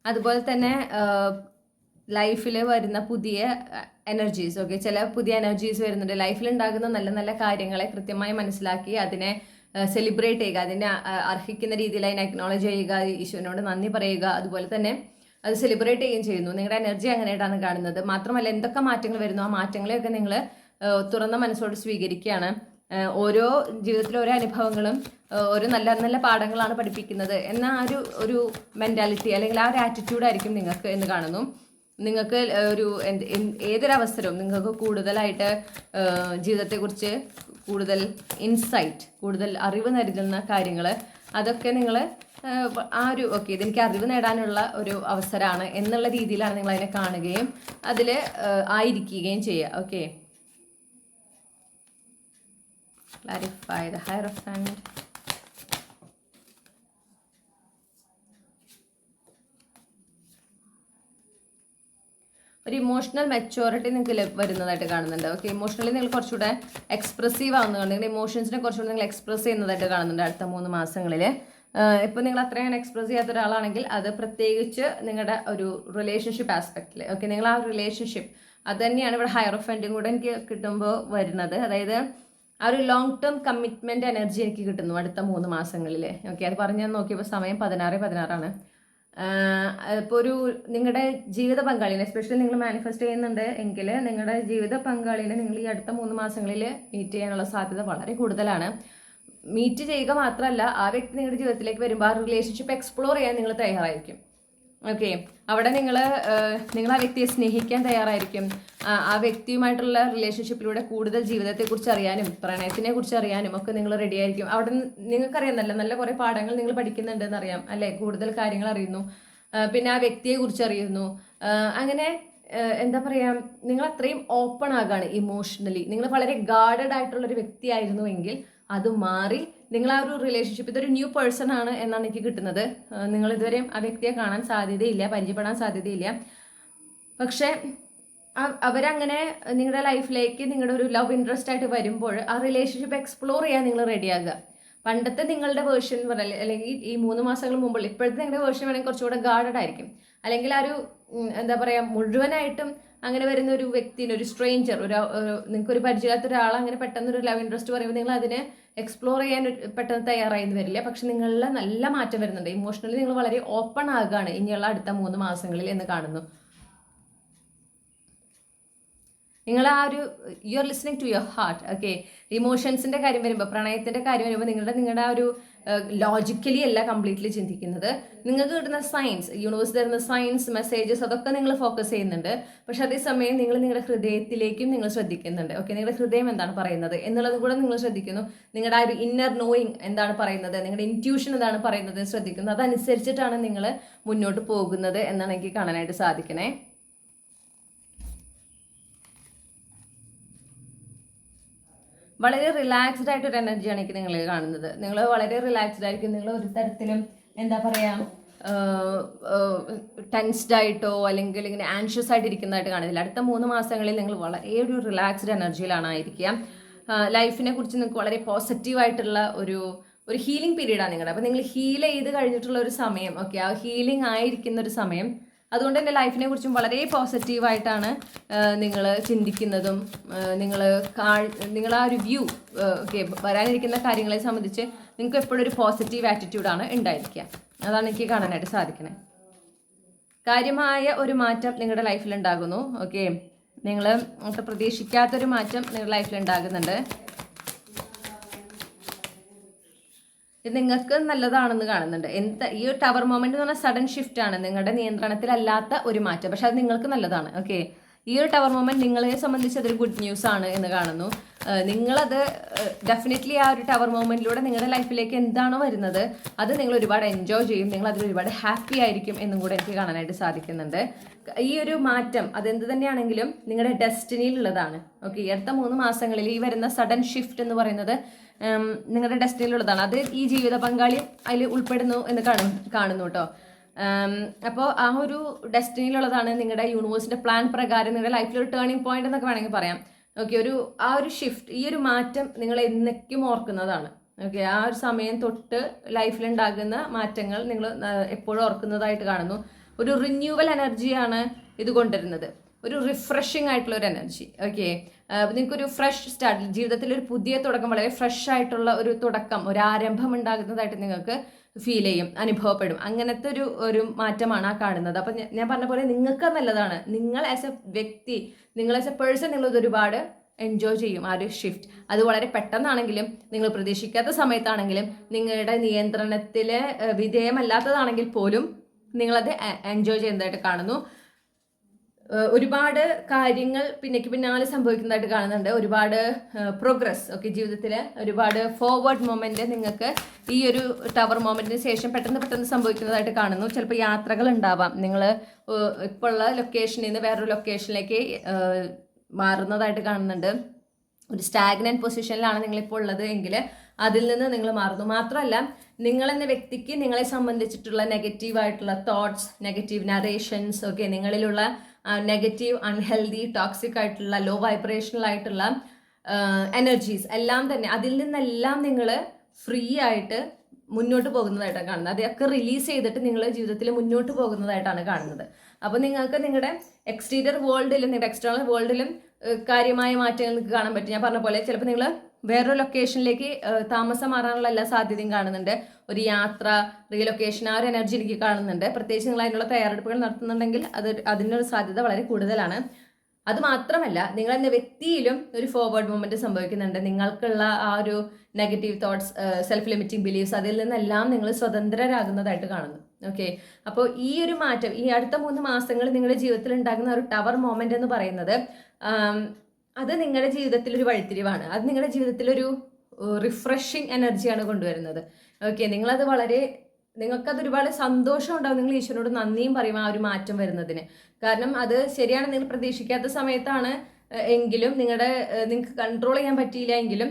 അതുപോലെ തന്നെ ലൈഫിൽ വരുന്ന പുതിയ എനർജീസ്, ഓക്കെ, ചില പുതിയ എനർജീസ് വരുന്നുണ്ട്. ലൈഫിൽ ഉണ്ടാകുന്ന നല്ല നല്ല കാര്യങ്ങളെ കൃത്യമായി മനസ്സിലാക്കി അതിനെ സെലിബ്രേറ്റ് ചെയ്യുക, അതിനെ അർഹിക്കുന്ന രീതിയിൽ അതിനെ അക്നോളജ് ചെയ്യുക, ഈശ്വരനോട് നന്ദി പറയുക, അതുപോലെ തന്നെ അത് സെലിബ്രേറ്റ് ചെയ്യുകയും ചെയ്യുന്നു. നിങ്ങളുടെ എനർജി അങ്ങനെയായിട്ടാണ് കാണുന്നത്. മാത്രമല്ല എന്തൊക്കെ മാറ്റങ്ങൾ വരുന്നു ആ മാറ്റങ്ങളെയൊക്കെ നിങ്ങൾ തുറന്ന മനസ്സോട് സ്വീകരിക്കുകയാണ്. ഓരോ ജീവിതത്തിലെ ഓരോ അനുഭവങ്ങളും ഓരോ നല്ല നല്ല പാഠങ്ങളാണ് പഠിപ്പിക്കുന്നത് എന്ന ഒരു മെൻറ്റാലിറ്റി അല്ലെങ്കിൽ ആ ഒരു ആറ്റിറ്റ്യൂഡായിരിക്കും നിങ്ങൾക്ക് എന്ന് കാണുന്നു. നിങ്ങൾക്ക് ഒരു ഏതൊരവസരവും നിങ്ങൾക്ക് കൂടുതലായിട്ട് ജീവിതത്തെക്കുറിച്ച് കൂടുതൽ ഇൻസൈറ്റ്, കൂടുതൽ അറിവ് നൽകുന്ന കാര്യങ്ങൾ അതൊക്കെ നിങ്ങൾ ഓക്കെ ഇതെനിക്ക് അറിവ് നേടാനുള്ള ഒരു അവസരമാണ് എന്നുള്ള രീതിയിലാണ് നിങ്ങൾ അതിനെ കാണുകയും അതിൽ ആയിരിക്കുകയും ചെയ്യുക. Okay, clarify the Hierophant. ഒരു ഇമോഷണൽ മെച്ചോറിറ്റി നിങ്ങൾക്ക് വരുന്നതായിട്ട് കാണുന്നുണ്ട്. ഓക്കെ, ഇമോഷണലി നിങ്ങൾ കുറച്ചുകൂടെ എക്സ്പ്രസീവ് ആവുന്നതാണ്. നിങ്ങളുടെ ഇമോഷൻസിനെ കുറച്ചുകൂടെ നിങ്ങൾ എക്സ്പ്രസ് ചെയ്യുന്നതായിട്ട് കാണുന്നുണ്ട് അടുത്ത 3 മാസങ്ങളിൽ. ഇപ്പോൾ നിങ്ങൾ അത്രയും എക്സ്പ്രസ് ചെയ്യാത്ത ഒരാളാണെങ്കിൽ അത് പ്രത്യേകിച്ച് നിങ്ങളുടെ ഒരു റിലേഷൻഷിപ്പ് ആസ്പെക്റ്റിൽ, ഓക്കെ, നിങ്ങൾ ആ റിലേഷൻഷിപ്പ് അത് തന്നെയാണ് ഇവിടെ ഹയറോഫന്റും കൂടെ എനിക്ക് കിട്ടുമ്പോൾ വരുന്നത്. അതായത് ആ ഒരു ലോങ് ടേം കമ്മിറ്റ്മെൻറ്റ് എനർജി എനിക്ക് കിട്ടുന്നു അടുത്ത 3 മാസങ്ങളിൽ. ഓക്കെ, അത് പറഞ്ഞ് ഞാൻ നോക്കിയപ്പോൾ സമയം 16:16 ഇപ്പോൾ നിങ്ങളുടെ ജീവിത പങ്കാളിനെ എസ്പെഷ്യലി നിങ്ങൾ മാനിഫെസ്റ്റ് ചെയ്യുന്നുണ്ട് എങ്കിൽ നിങ്ങളുടെ ജീവിത പങ്കാളിനെ നിങ്ങൾ ഈ അടുത്ത 3 മാസങ്ങളിൽ മീറ്റ് ചെയ്യാനുള്ള സാധ്യത വളരെ കൂടുതലാണ്. മീറ്റ് ചെയ്യുക മാത്രമല്ല ആ വ്യക്തി നിങ്ങളുടെ ജീവിതത്തിലേക്ക് വരുമ്പോൾ ആ റിലേഷൻഷിപ്പ് എക്സ്പ്ലോർ ചെയ്യാൻ നിങ്ങൾ തയ്യാറായിരിക്കും. ഓക്കെ, അവിടെ നിങ്ങൾ ആ വ്യക്തിയെ സ്നേഹിക്കാൻ തയ്യാറായിരിക്കും. ആ വ്യക്തിയുമായിട്ടുള്ള റിലേഷൻഷിപ്പിലൂടെ കൂടുതൽ ജീവിതത്തെക്കുറിച്ച് അറിയാനും പ്രണയത്തിനെ കുറിച്ച് അറിയാനും ഒക്കെ നിങ്ങൾ റെഡി ആയിരിക്കും. അവിടെ നിങ്ങൾക്കറിയാം നല്ല നല്ല കുറേ പാഠങ്ങൾ നിങ്ങൾ പഠിക്കുന്നുണ്ടെന്ന് അറിയാം അല്ലേ, കൂടുതൽ കാര്യങ്ങൾ അറിയുന്നു, പിന്നെ ആ വ്യക്തിയെ കുറിച്ച് അറിയുന്നു. അങ്ങനെ എന്താ പറയുക, നിങ്ങൾ അത്രയും ഓപ്പൺ ആകാണ് ഇമോഷണലി. നിങ്ങൾ വളരെ ഗാർഡഡ് ആയിട്ടുള്ള ഒരു വ്യക്തിയായിരുന്നു എങ്കിൽ അത് മാറി നിങ്ങൾ ആ ഒരു റിലേഷൻഷിപ്പ് ഇതൊരു ന്യൂ പേഴ്സൺ ആണ് എന്നാണ് എനിക്ക് കിട്ടുന്നത്. നിങ്ങൾ ഇതുവരെയും ആ വ്യക്തിയെ കാണാൻ സാധ്യതയില്ല, പരിചയപ്പെടാൻ സാധ്യതയില്ല. പക്ഷേ അവരങ്ങനെ നിങ്ങളുടെ ലൈഫിലേക്ക് നിങ്ങളുടെ ഒരു ലവ് ഇൻട്രസ്റ്റ് ആയിട്ട് വരുമ്പോൾ ആ റിലേഷൻഷിപ്പ് എക്സ്പ്ലോർ ചെയ്യാൻ നിങ്ങൾ റെഡിയാകുക. പണ്ടത്തെ നിങ്ങളുടെ വേർഷൻ എന്ന് പറഞ്ഞാൽ അല്ലെങ്കിൽ ഈ 3 മാസങ്ങൾ മുമ്പുള്ള ഇപ്പോഴത്തെ നിങ്ങളുടെ വേർഷൻ വേണമെങ്കിൽ കുറച്ചുകൂടെ ഗാർഡഡ് ആയിരിക്കും. അല്ലെങ്കിൽ ആ ഒരു എന്താ പറയുക മുഴുവനായിട്ടും അങ്ങനെ വരുന്ന ഒരു വ്യക്തിന്, ഒരു സ്ട്രേഞ്ചർ, നിങ്ങൾക്കൊരു പരിചയമില്ലാത്ത ഒരാൾ അങ്ങനെ പെട്ടെന്നൊരു ലവ് ഇൻട്രസ്റ്റ് പറയുമ്പോൾ നിങ്ങൾ അതിനെ എക്സ്പ്ലോർ ചെയ്യാൻ പെട്ടെന്ന് തയ്യാറായെന്ന് വരില്ല. പക്ഷെ നിങ്ങളിൽ നല്ല മാറ്റം വരുന്നുണ്ട്. ഇമോഷണലി നിങ്ങൾ വളരെ ഓപ്പൺ ആകുകയാണ് ഇനിയുള്ള അടുത്ത 3 മാസങ്ങളിൽ എന്ന് കാണുന്നു. നിങ്ങൾ ആ ഒരു you are listening to your heart. Okay, ഇമോഷൻസിന്റെ കാര്യം വരുമ്പോൾ, പ്രണയത്തിന്റെ കാര്യം വരുമ്പോൾ നിങ്ങളുടെ ആ ഒരു ലോജിക്കലി അല്ല കംപ്ലീറ്റ്ലി ചിന്തിക്കുന്നത്. നിങ്ങൾക്ക് കിട്ടുന്ന സയൻസ്, യൂണിവേഴ്സ് തരുന്ന സയൻസ് മെസ്സേജസ് അതൊക്കെ നിങ്ങൾ ഫോക്കസ് ചെയ്യുന്നുണ്ട്. പക്ഷെ അതേസമയം നിങ്ങൾ നിങ്ങളുടെ ഹൃദയത്തിലേക്കും നിങ്ങൾ ശ്രദ്ധിക്കുന്നുണ്ട്. ഓക്കെ, നിങ്ങളുടെ ഹൃദയം എന്താണ് പറയുന്നത് എന്നുള്ളത് കൂടെ നിങ്ങൾ ശ്രദ്ധിക്കുന്നു. നിങ്ങളുടെ ആ ഒരു ഇന്നർ നോയിങ് എന്താണ് പറയുന്നത്, നിങ്ങളുടെ ഇൻറ്റ്യൂഷൻ എന്താണ് പറയുന്നത് ശ്രദ്ധിക്കുന്നു. അതനുസരിച്ചിട്ടാണ് നിങ്ങൾ മുന്നോട്ട് പോകുന്നത് എന്നാണ് എനിക്ക് കാണാനായിട്ട് സാധിക്കണേ. വളരെ റിലാക്സ്ഡ് ആയിട്ടൊരു എനർജിയാണ് എനിക്ക് നിങ്ങൾ കാണുന്നത്. നിങ്ങൾ വളരെ റിലാക്സ്ഡ് ആയിരിക്കും. നിങ്ങൾ ഒരു തരത്തിലും എന്താ പറയുക ടെൻസ്ഡ് ആയിട്ടോ അല്ലെങ്കിൽ ഇങ്ങനെ ആൻഷ്യസ് ആയിട്ട് ഇരിക്കുന്നതായിട്ട് കാണുന്നില്ല. അടുത്ത 3 മാസങ്ങളിൽ നിങ്ങൾ വളരെ ഒരു റിലാക്സ്ഡ് എനർജിയിലാണ് ആയിരിക്കുക. ലൈഫിനെ കുറിച്ച് നിങ്ങൾക്ക് വളരെ പോസിറ്റീവായിട്ടുള്ള ഒരു ഹീലിംഗ് പീരീഡാണ് നിങ്ങളുടെ. അപ്പോൾ നിങ്ങൾ ഹീൽ ചെയ്ത് കഴിഞ്ഞിട്ടുള്ള ഒരു സമയം, ഓക്കെ, ആ ഹീലിംഗ് ആയിരിക്കുന്ന ഒരു സമയം. അതുകൊണ്ട് തന്നെ ലൈഫിനെ കുറിച്ചും വളരെ പോസിറ്റീവായിട്ടാണ് നിങ്ങൾ ചിന്തിക്കുന്നതും നിങ്ങൾ ആ ഒരു വ്യൂ, ഓക്കെ, വരാനിരിക്കുന്ന കാര്യങ്ങളെ സംബന്ധിച്ച് നിങ്ങൾക്ക് എപ്പോഴും ഒരു പോസിറ്റീവ് ആറ്റിറ്റ്യൂഡാണ് ഉണ്ടായിരിക്കുക. അതാണ് എനിക്ക് കാണാനായിട്ട് സാധിക്കണേ. കാര്യമായ ഒരു മാറ്റം നിങ്ങളുടെ ലൈഫിൽ ഉണ്ടാകുന്നു. ഓക്കെ, നിങ്ങൾ പ്രതീക്ഷിക്കാത്തൊരു മാറ്റം നിങ്ങളുടെ ലൈഫിൽ ഉണ്ടാകുന്നുണ്ട്. ഇത് നിങ്ങൾക്ക് നല്ലതാണെന്ന് കാണുന്നുണ്ട്. ഈ ഒരു ടവർ മൊമെന്റ് എന്ന് പറഞ്ഞാൽ സഡൻ ഷിഫ്റ്റ് ആണ്, നിങ്ങളുടെ നിയന്ത്രണത്തിലല്ലാത്ത ഒരു മാറ്റം. പക്ഷെ അത് നിങ്ങൾക്ക് നല്ലതാണ്. ഓക്കെ, ഈ ഒരു ടവർ മൊമെന്റ് നിങ്ങളെ സംബന്ധിച്ച് അതൊരു ഗുഡ് ന്യൂസ് ആണ് എന്ന് കാണുന്നു. നിങ്ങളത് ഡെഫിനറ്റ്ലി ആ ഒരു ടവർ മൊമെന്റിലൂടെ നിങ്ങളുടെ ലൈഫിലേക്ക് എന്താണോ വരുന്നത് അത് നിങ്ങൾ ഒരുപാട് എൻജോയ് ചെയ്യും, നിങ്ങൾ അതിൽ ഒരുപാട് ഹാപ്പി ആയിരിക്കും എന്നും കൂടെ എനിക്ക് കാണാനായിട്ട് സാധിക്കുന്നുണ്ട്. ഈ ഒരു മാറ്റം അതെന്ത് തന്നെയാണെങ്കിലും നിങ്ങളുടെ ഡെസ്റ്റിനിയിലുള്ളതാണ്. ഓക്കെ, ഈ അടുത്ത 3 മാസങ്ങളിൽ ഈ വരുന്ന സഡൻ ഷിഫ്റ്റ് എന്ന് പറയുന്നത് നിങ്ങളുടെ ഡെസ്റ്റിനിയിലുള്ളതാണ്. അത് ഈ ജീവിത പങ്കാളി അതിൽ ഉൾപ്പെടുന്നു എന്ന് കാണുന്നു കേട്ടോ. അപ്പോൾ ആ ഒരു ഡെസ്റ്റിനിയിലുള്ളതാണ്. നിങ്ങളുടെ യൂണിവേഴ്സിന്റെ പ്ലാൻ പ്രകാരം നിങ്ങളുടെ ലൈഫിൽ ഒരു ടേണിംഗ് പോയിന്റ് എന്നൊക്കെ വേണമെങ്കിൽ പറയാം. ഓക്കെ, ആ ഒരു ഷിഫ്റ്റ്, ഈ ഒരു മാറ്റം നിങ്ങൾ എന്നേക്കും ഓർക്കുന്നതാണ്. ഓക്കെ, ആ ഒരു സമയം തൊട്ട് ലൈഫിലുണ്ടാകുന്ന മാറ്റങ്ങൾ നിങ്ങൾ എപ്പോഴും ഓർക്കുന്നതായിട്ട് കാണുന്നു. ഒരു റിന്യൂവൽ എനർജിയാണ് ഇത് കൊണ്ടുവരുന്നത്. ഒരു റിഫ്രഷിംഗ് ആയിട്ടുള്ള ഒരു എനർജി. ഓക്കെ, നിങ്ങൾക്കൊരു ഫ്രഷ് സ്റ്റാർട്ട്, ജീവിതത്തിൽ ഒരു പുതിയ തുടക്കം, വളരെ ഫ്രഷ് ആയിട്ടുള്ള ഒരു തുടക്കം, ഒരു ആരംഭം ഉണ്ടാകുന്നതായിട്ട് നിങ്ങൾക്ക് ഫീൽ ചെയ്യും, അനുഭവപ്പെടും. അങ്ങനത്തെ ഒരു മാറ്റമാണ് ആ കാണുന്നത്. അപ്പം ഞാൻ പറഞ്ഞ പോലെ നിങ്ങൾക്ക് നല്ലതാണ്. നിങ്ങൾ ആസ് എ വ്യക്തി, നിങ്ങൾ ആസ് എ പേഴ്സൺ, നിങ്ങളിത് ഒരുപാട് എൻജോയ് ചെയ്യും ആ ഒരു ഷിഫ്റ്റ്. അത് വളരെ പെട്ടെന്നാണെങ്കിലും, നിങ്ങൾ പ്രതീക്ഷിക്കാത്ത സമയത്താണെങ്കിലും, നിങ്ങളുടെ നിയന്ത്രണത്തിൽ വിധേയമല്ലാത്തതാണെങ്കിൽ പോലും നിങ്ങളത് എൻജോയ് ചെയ്യുന്നതായിട്ട് കാണുന്നു. ഒരുപാട് കാര്യങ്ങൾ പിന്നാലെ സംഭവിക്കുന്നതായിട്ട് കാണുന്നുണ്ട്. ഒരുപാട് പ്രോഗ്രസ്. ഓക്കെ, ജീവിതത്തിൽ ഒരുപാട് ഫോർവേഡ് മൊമെന്റ് നിങ്ങൾക്ക് ഈ ഒരു ടവർ മൊമെന്റിന് ശേഷം പെട്ടെന്ന് സംഭവിക്കുന്നതായിട്ട് കാണുന്നു. ചിലപ്പോൾ യാത്രകൾ ഉണ്ടാവാം. നിങ്ങൾ ഇപ്പോൾ ഉള്ള ലൊക്കേഷനിൽ നിന്ന് വേറൊരു ലൊക്കേഷനിലേക്ക് മാറുന്നതായിട്ട് കാണുന്നുണ്ട്. ഒരു സ്റ്റാഗ്നന്റ് പൊസിഷനിലാണ് നിങ്ങളിപ്പോൾ ഉള്ളത് എങ്കിൽ അതിൽ നിന്ന് നിങ്ങൾ മാറുന്നു. മാത്രമല്ല, നിങ്ങളെന്ന വ്യക്തിക്ക് നിങ്ങളെ സംബന്ധിച്ചിട്ടുള്ള നെഗറ്റീവായിട്ടുള്ള തോട്ട്സ്, നെഗറ്റീവ് നറേഷൻസ്, ഓക്കെ, നിങ്ങളിലുള്ള നെഗറ്റീവ്, അൺഹെൽതി, ടോക്സിക് ആയിട്ടുള്ള, ലോ വൈബ്രേഷണൽ ആയിട്ടുള്ള എനർജീസ് എല്ലാം തന്നെ, അതിൽ നിന്നെല്ലാം നിങ്ങൾ ഫ്രീ ആയിട്ട് മുന്നോട്ട് പോകുന്നതായിട്ടാണ് കാണുന്നത്. അതൊക്കെ റിലീസ് ചെയ്തിട്ട് നിങ്ങൾ ജീവിതത്തിൽ മുന്നോട്ട് പോകുന്നതായിട്ടാണ് കാണുന്നത്. അപ്പോൾ നിങ്ങൾക്ക് നിങ്ങളുടെ എക്സ്റ്റീരിയർ വേൾഡിലും നിങ്ങളുടെ എക്സ്റ്റേണൽ വേൾഡിലും കാര്യമായ മാറ്റങ്ങൾ നിങ്ങൾക്ക് കാണാൻ പറ്റും. ഞാൻ പറഞ്ഞ പോലെ ചിലപ്പോൾ നിങ്ങൾ വേറൊരു ലൊക്കേഷനിലേക്ക് താമസം മാറാനുള്ള എല്ലാ സാധ്യതയും കാണുന്നുണ്ട്. ഒരു യാത്ര, റീലൊക്കേഷൻ, ആ ഒരു എനർജി എനിക്ക് കാണുന്നുണ്ട്. പ്രത്യേകിച്ച് നിങ്ങൾ അതിനുള്ള തയ്യാറെടുപ്പുകൾ നടത്തുന്നുണ്ടെങ്കിൽ അതിനൊരു സാധ്യത വളരെ കൂടുതലാണ്. അത് മാത്രമല്ല, നിങ്ങൾ എന്ന വ്യക്തിയിലും ഒരു ഫോർവേഡ് മൂവ്മെന്റ് സംഭവിക്കുന്നുണ്ട്. നിങ്ങൾക്കുള്ള ആ ഒരു negative thoughts, self limiting beliefs, അതിൽ നിന്നെല്ലാം നിങ്ങൾ സ്വതന്ത്രരാകുന്നതായിട്ട് കാണുന്നു. ഓക്കെ, അപ്പോൾ ഈ ഒരു മാറ്റം ഈ അടുത്ത 3 മാസങ്ങൾ നിങ്ങളുടെ ജീവിതത്തിൽ ഉണ്ടാകുന്ന ഒരു ടവർ മൊമെന്റ് എന്ന് പറയുന്നത് അത് നിങ്ങളുടെ ജീവിതത്തിൽ ഒരു വഴിത്തിരിവാണ്. അത് നിങ്ങളുടെ ജീവിതത്തിൽ ഒരു റിഫ്രഷിങ് എനർജിയാണ് കൊണ്ടുവരുന്നത്. ഓക്കെ, നിങ്ങൾക്കത് ഒരുപാട് സന്തോഷം ഉണ്ടാവും. നിങ്ങൾ ഈശ്വരനോട് നന്ദിയും പറയും ആ ഒരു മാറ്റം വരുന്നതിന്. കാരണം അത് ശരിയാണ്, നിങ്ങൾ പ്രതീക്ഷിക്കാത്ത സമയത്താണ് എങ്കിലും നിങ്ങൾക്ക് കൺട്രോൾ ചെയ്യാൻ പറ്റിയില്ല എങ്കിലും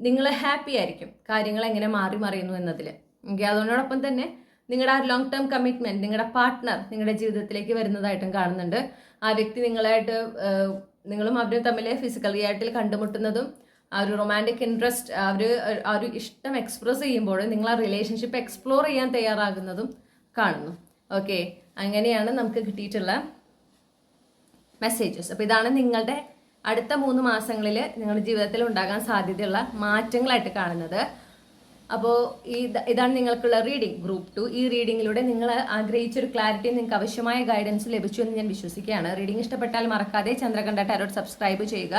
നിങ്ങൾ ഹാപ്പി ആയിരിക്കും കാര്യങ്ങൾ എങ്ങനെ മാറി മറിയുന്നു എന്നതിൽ. ഓക്കെ, അതോടൊപ്പം തന്നെ നിങ്ങളുടെ ആ ലോങ് ടേം കമ്മിറ്റ്മെന്റ്, നിങ്ങളുടെ പാർട്ട്ണർ നിങ്ങളുടെ ജീവിതത്തിലേക്ക് വരുന്നതായിട്ടും കാണുന്നുണ്ട്. ആ വ്യക്തി നിങ്ങളും അവരും തമ്മിൽ ഫിസിക്കൽ ആയിട്ട് കണ്ടുമുട്ടുന്നതും, ആ ഒരു റൊമാൻറ്റിക് ഇൻട്രസ്റ്റ്, ആ ഒരു ഇഷ്ടം എക്സ്പ്രസ് ചെയ്യുമ്പോൾ നിങ്ങൾ ആ റിലേഷൻഷിപ്പ് എക്സ്പ്ലോർ ചെയ്യാൻ തയ്യാറാകുന്നതും കാണുന്നു. ഓക്കെ, അങ്ങനെയാണ് നമുക്ക് കിട്ടിയിട്ടുള്ള മെസ്സേജസ്. അപ്പോൾ ഇതാണ് നിങ്ങളുടെ അടുത്ത 3 മാസങ്ങളിൽ നിങ്ങളുടെ ജീവിതത്തിൽ ഉണ്ടാകാൻ സാധ്യതയുള്ള മാറ്റങ്ങളായിട്ട് കാണുന്നത്. അപ്പോൾ ഇതാണ് നിങ്ങൾക്കുള്ള റീഡിംഗ്, ഗ്രൂപ്പ് 2. ഈ റീഡിങ്ങിലൂടെ നിങ്ങൾ ആഗ്രഹിച്ചൊരു ക്ലാരിറ്റി, നിങ്ങൾക്ക് ആവശ്യമായ ഗൈഡൻസ് ലഭിച്ചു എന്ന് ഞാൻ വിശ്വസിക്കുകയാണ്. റീഡിംഗ് ഇഷ്ടപ്പെട്ടാൽ മറക്കാതെ ചന്ദ്രകണ്ഠ ടാരോട്ട് സബ്സ്ക്രൈബ് ചെയ്യുക.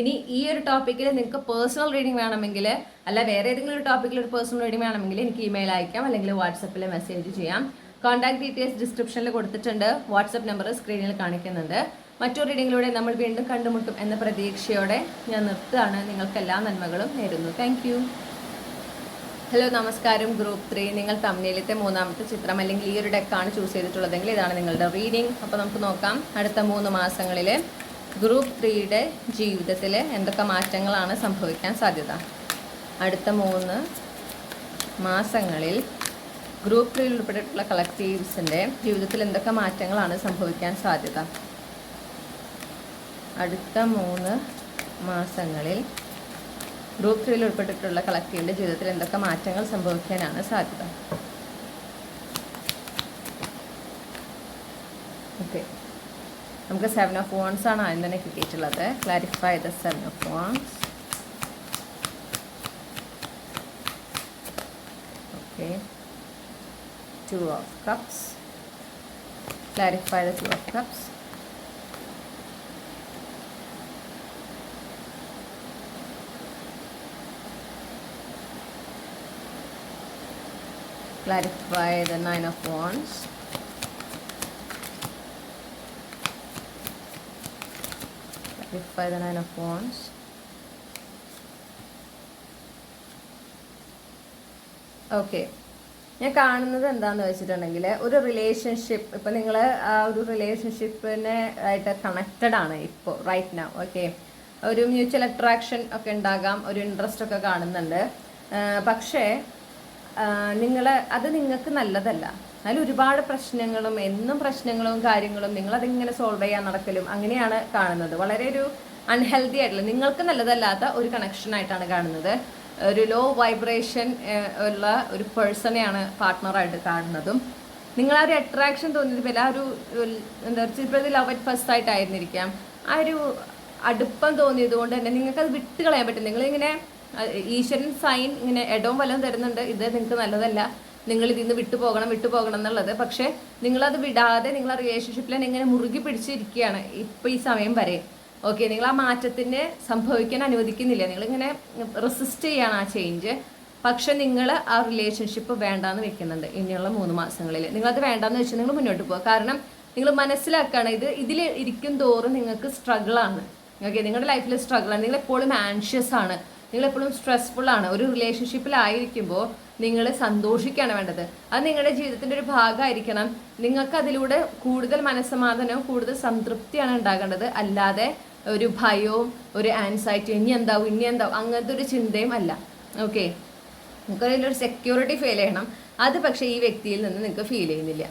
ഇനി ഈ ഒരു ടോപ്പിക്കിൽ നിങ്ങൾക്ക് പേഴ്സണൽ റീഡിംഗ് വേണമെങ്കിൽ, അല്ല വേറെ ഏതെങ്കിലും ഒരു ടോപ്പിക്കിൽ ഒരു പേഴ്സണൽ റീഡിംഗ് വേണമെങ്കിൽ എനിക്ക് ഇമെയിൽ അയക്കാം, അല്ലെങ്കിൽ വാട്സപ്പിൽ മെസ്സേജ് ചെയ്യാം. കോൺടാക്ട് ഡീറ്റെയിൽസ് ഡിസ്ക്രിപ്ഷനിൽ കൊടുത്തിട്ടുണ്ട്. വാട്സപ്പ് നമ്പർ സ്ക്രീനിൽ കാണിക്കുന്നുണ്ട്. മറ്റൊരു റീഡിങ്ങിലൂടെ നമ്മൾ വീണ്ടും കണ്ടുമുട്ടും എന്ന പ്രതീക്ഷയോടെ ഞാൻ നിർത്തുകയാണ്. നിങ്ങൾക്ക് എല്ലാ നന്മകളും നേരുന്നു. Thank you. ഹലോ, നമസ്കാരം. ഗ്രൂപ്പ് 3, നിങ്ങൾ തമ്മിലത്തെ 3ാമത്തെ ചിത്രം അല്ലെങ്കിൽ ഈ ഒരു ഡെക്കാണ് ചൂസ് ചെയ്തിട്ടുള്ളതെങ്കിൽ ഇതാണ് നിങ്ങളുടെ റീഡിംഗ്. അപ്പോൾ നമുക്ക് നോക്കാം അടുത്ത 3 മാസങ്ങളിൽ ഗ്രൂപ്പ് 3യുടെ ജീവിതത്തിൽ എന്തൊക്കെ മാറ്റങ്ങളാണ് സംഭവിക്കാൻ സാധ്യത. അടുത്ത 3 മാസങ്ങളിൽ ഗ്രൂപ്പ് 3യിൽ ഉൾപ്പെട്ടിട്ടുള്ള കളക്റ്റീവ്സിൻ്റെ ജീവിതത്തിൽ എന്തൊക്കെ മാറ്റങ്ങളാണ് സംഭവിക്കാൻ സാധ്യത. അടുത്ത 3 മാസങ്ങളിൽ ഗ്രൂപ്പ് 3യിൽ ഉൾപ്പെട്ടിട്ടുള്ള കളക്റ്റീവിൻ്റെ ജീവിതത്തിൽ എന്തൊക്കെ മാറ്റങ്ങൾ സംഭവിക്കാനാണ് സാധ്യത. ഓക്കെ, നമുക്ക് 7 ഓഫ് വാൻഡ്സ് ആണ് ആദ്യം തന്നെ കിട്ടിയിട്ടുള്ളത്. Clarify the 7 of wands. Okay, 2 of cups. Clarify the 2 of cups. Clarify the 9 of Wands. Clarify the 9 of Wands. Okay, ഞാൻ കാണുന്നത് എന്താണെന്ന് വെച്ചിട്ടുണ്ടെങ്കിൽ ഒരു റിലേഷൻഷിപ്പ്, ഇപ്പം നിങ്ങൾ ആ ഒരു റിലേഷൻഷിപ്പിനെ ആയിട്ട് കണക്റ്റഡ് ആണ് ഇപ്പോൾ റൈറ്റ് നൗ. ഓക്കെ, ഒരു മ്യൂച്വൽ അട്രാക്ഷൻ ഒക്കെ ഉണ്ടാകാം, ഒരു ഇൻട്രസ്റ്റ് ഒക്കെ കാണുന്നുണ്ട്. പക്ഷേ അത് നിങ്ങൾക്ക് നല്ലതല്ല. അതിൽ ഒരുപാട് പ്രശ്നങ്ങളും എന്നും പ്രശ്നങ്ങളും കാര്യങ്ങളും നിങ്ങളതിങ്ങനെ സോൾവ് ചെയ്യാൻ നടക്കലും അങ്ങനെയാണ് കാണുന്നത്. വളരെ ഒരു അൺഹെൽത്തി ആയിട്ടുള്ള, നിങ്ങൾക്ക് നല്ലതല്ലാത്ത ഒരു കണക്ഷനായിട്ടാണ് കാണുന്നത്. ഒരു ലോ വൈബ്രേഷൻ ഉള്ള ഒരു പേഴ്സണെയാണ് പാർട്ട്ണറായിട്ട് കാണുന്നതും. നിങ്ങൾ ആ ഒരു അട്രാക്ഷൻ തോന്നിയതിൽ ആ ഒരു എന്താ ചിലപ്പോൾ ലവ് അറ്റ് ഫസ്റ്റ് ആയിട്ടായിരുന്നിരിക്കാം, ആ ഒരു അടുപ്പം തോന്നിയത് കൊണ്ട് തന്നെ നിങ്ങൾക്ക് അത് വിട്ട് കളയാൻ പറ്റും. നിങ്ങളിങ്ങനെ ഈശ്വരൻ സൈൻ ഇങ്ങനെ ഇടവും വല്ലതും തരുന്നുണ്ട്, ഇത് നിങ്ങൾക്ക് നല്ലതല്ല, നിങ്ങൾ ഇതിൽ നിന്ന് വിട്ടു പോകണം എന്നുള്ളത്. പക്ഷേ നിങ്ങളത് വിടാതെ നിങ്ങൾ ആ റിലേഷൻഷിപ്പിൽ തന്നെ ഇങ്ങനെ മുറുകി പിടിച്ചിരിക്കുകയാണ് ഇപ്പോൾ ഈ സമയം വരെ. ഓക്കെ, നിങ്ങൾ ആ മാറ്റത്തിന് സംഭവിക്കാൻ അനുവദിക്കുന്നില്ല, നിങ്ങളിങ്ങനെ റെസിസ്റ്റ് ചെയ്യാണ് ആ ചേഞ്ച്. പക്ഷെ നിങ്ങൾ ആ റിലേഷൻഷിപ്പ് വേണ്ടാന്ന് വെക്കുന്നുണ്ട് ഇനിയുള്ള 3 മാസങ്ങളിൽ. നിങ്ങളത് വേണ്ടാന്ന് വെച്ചാൽ നിങ്ങൾ മുന്നോട്ട് പോകുക. കാരണം നിങ്ങൾ മനസ്സിലാക്കുകയാണ് ഇതിൽ ഇരിക്കും തോറും നിങ്ങൾക്ക് സ്ട്രഗിളാണ്. ഓക്കെ, നിങ്ങളുടെ ലൈഫിൽ സ്ട്രഗിളാണ്, നിങ്ങളെപ്പോഴും ആൻഷ്യസ് ആണ്, നിങ്ങളെപ്പോഴും സ്ട്രെസ്ഫുൾ ആണ്. ഒരു റിലേഷൻഷിപ്പിലായിരിക്കുമ്പോൾ നിങ്ങൾ സന്തോഷിക്കുകയാണ് വേണ്ടത്. അത് നിങ്ങളുടെ ജീവിതത്തിൻ്റെ ഒരു ഭാഗമായിരിക്കണം. നിങ്ങൾക്ക് അതിലൂടെ കൂടുതൽ മനസ്സമാധാനവും കൂടുതൽ സംതൃപ്തിയാണ് ഉണ്ടാകേണ്ടത്. അല്ലാതെ ഒരു ഭയവും ഒരു ആൻസൈറ്റി, ഇനി എന്താവും അങ്ങനത്തെ ഒരു ചിന്തയും അല്ല. ഓക്കെ, നിങ്ങൾക്ക് അതിലൊരു സെക്യൂരിറ്റി ഫീൽ ചെയ്യണം. അത് പക്ഷേ ഈ വ്യക്തിയിൽ നിന്ന് നിങ്ങൾക്ക് ഫീൽ ചെയ്യുന്നില്ല.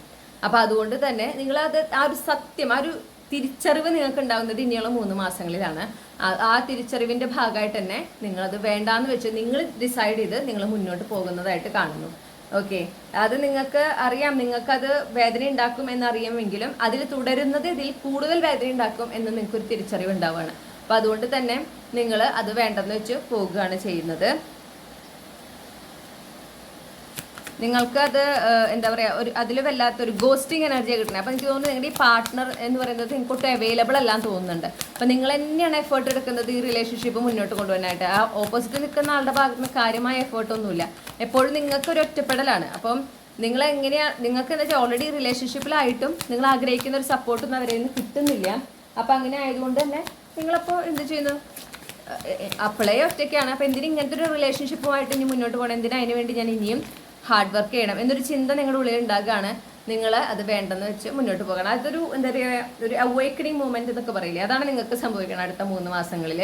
അപ്പോൾ അതുകൊണ്ട് തന്നെ നിങ്ങളത് ആ ഒരു സത്യം, ആ ഒരു തിരിച്ചറിവ് നിങ്ങൾക്ക് ഉണ്ടാകുന്നത് ഇനിയുള്ള 3 മാസങ്ങളിലാണ്. ആ തിരിച്ചറിവിൻ്റെ ഭാഗമായിട്ട് തന്നെ നിങ്ങളത് വേണ്ടാന്ന് വെച്ച് നിങ്ങൾ ഡിസൈഡ് ചെയ്ത് നിങ്ങൾ മുന്നോട്ട് പോകുന്നതായിട്ട് കാണുന്നു. ഓക്കെ, അത് നിങ്ങൾക്ക് അറിയാം, നിങ്ങൾക്കത് വേദന ഉണ്ടാക്കും എന്നറിയാമെങ്കിലും അതിൽ തുടരുന്നത് ഇതിൽ കൂടുതൽ വേദന ഉണ്ടാക്കും എന്ന് നിങ്ങൾക്കൊരു തിരിച്ചറിവ് ഉണ്ടാവുകയാണ്. അപ്പോൾ അതുകൊണ്ട് തന്നെ നിങ്ങൾ അത് വേണ്ടെന്ന് വെച്ച് പോകുകയാണ് ചെയ്യുന്നത്. നിങ്ങൾക്ക് അത് എന്താ പറയുക, ഒരു അതിൽ വല്ലാത്തൊരു ഗോസ്റ്റിംഗ് എനർജിയാണ് കിട്ടുന്നത്. അപ്പോൾ എനിക്ക് തോന്നുന്നു നിങ്ങളുടെ ഈ പാർട്ട്ണർ എന്ന് പറയുന്നത് നിങ്ങൾക്ക് അവൈലബിൾ അല്ലാന്ന് തോന്നുന്നുണ്ട്. അപ്പോൾ നിങ്ങൾ തന്നെയാണ് എഫേർട്ട് എടുക്കുന്നത് ഈ റിലേഷൻഷിപ്പ് മുന്നോട്ട് കൊണ്ടുപോകാനായിട്ട്. ആ ഓപ്പോസിറ്റ് നിൽക്കുന്ന ആളുടെ ഭാഗത്ത് നിന്ന് കാര്യമായ എഫേർട്ടൊന്നുമില്ല. എപ്പോഴും നിങ്ങൾക്കൊരു ഒറ്റപ്പെടലാണ്. അപ്പം നിങ്ങൾക്ക് എന്താ വെച്ചാൽ ഓൾറെഡി റിലേഷൻഷിപ്പിലായിട്ടും നിങ്ങൾ ആഗ്രഹിക്കുന്ന ഒരു സപ്പോർട്ടൊന്നും അവരിൽ നിന്ന് കിട്ടുന്നില്ല. അപ്പോൾ അങ്ങനെ ആയതുകൊണ്ട് തന്നെ നിങ്ങളപ്പോൾ എന്ത് ചെയ്യുന്നു, അപ്പോഴേ ഒറ്റയ്ക്കാണ്. അപ്പോൾ എന്തിനും ഇങ്ങനത്തെ ഒരു റിലേഷൻഷിപ്പുമായിട്ട് ഇനി മുന്നോട്ട് പോകണം, എന്തിനാ അതിന് വേണ്ടി ഞാൻ ഇനിയും ഹാർഡ് വർക്ക് ചെയ്യണം എന്നൊരു ചിന്ത നിങ്ങളുടെ ഉള്ളിൽ ഉണ്ടാകുകയാണ്. നിങ്ങൾ അത് വേണ്ടെന്ന് വെച്ച് മുന്നോട്ട് പോകണം. അതൊരു എന്താ പറയുക, ഒരു അവൈക്കണിങ് മൂമെന്റ് എന്നൊക്കെ പറയില്ലേ, അതാണ് നിങ്ങൾക്ക് സംഭവിക്കണം അടുത്ത 3 മാസങ്ങളിൽ.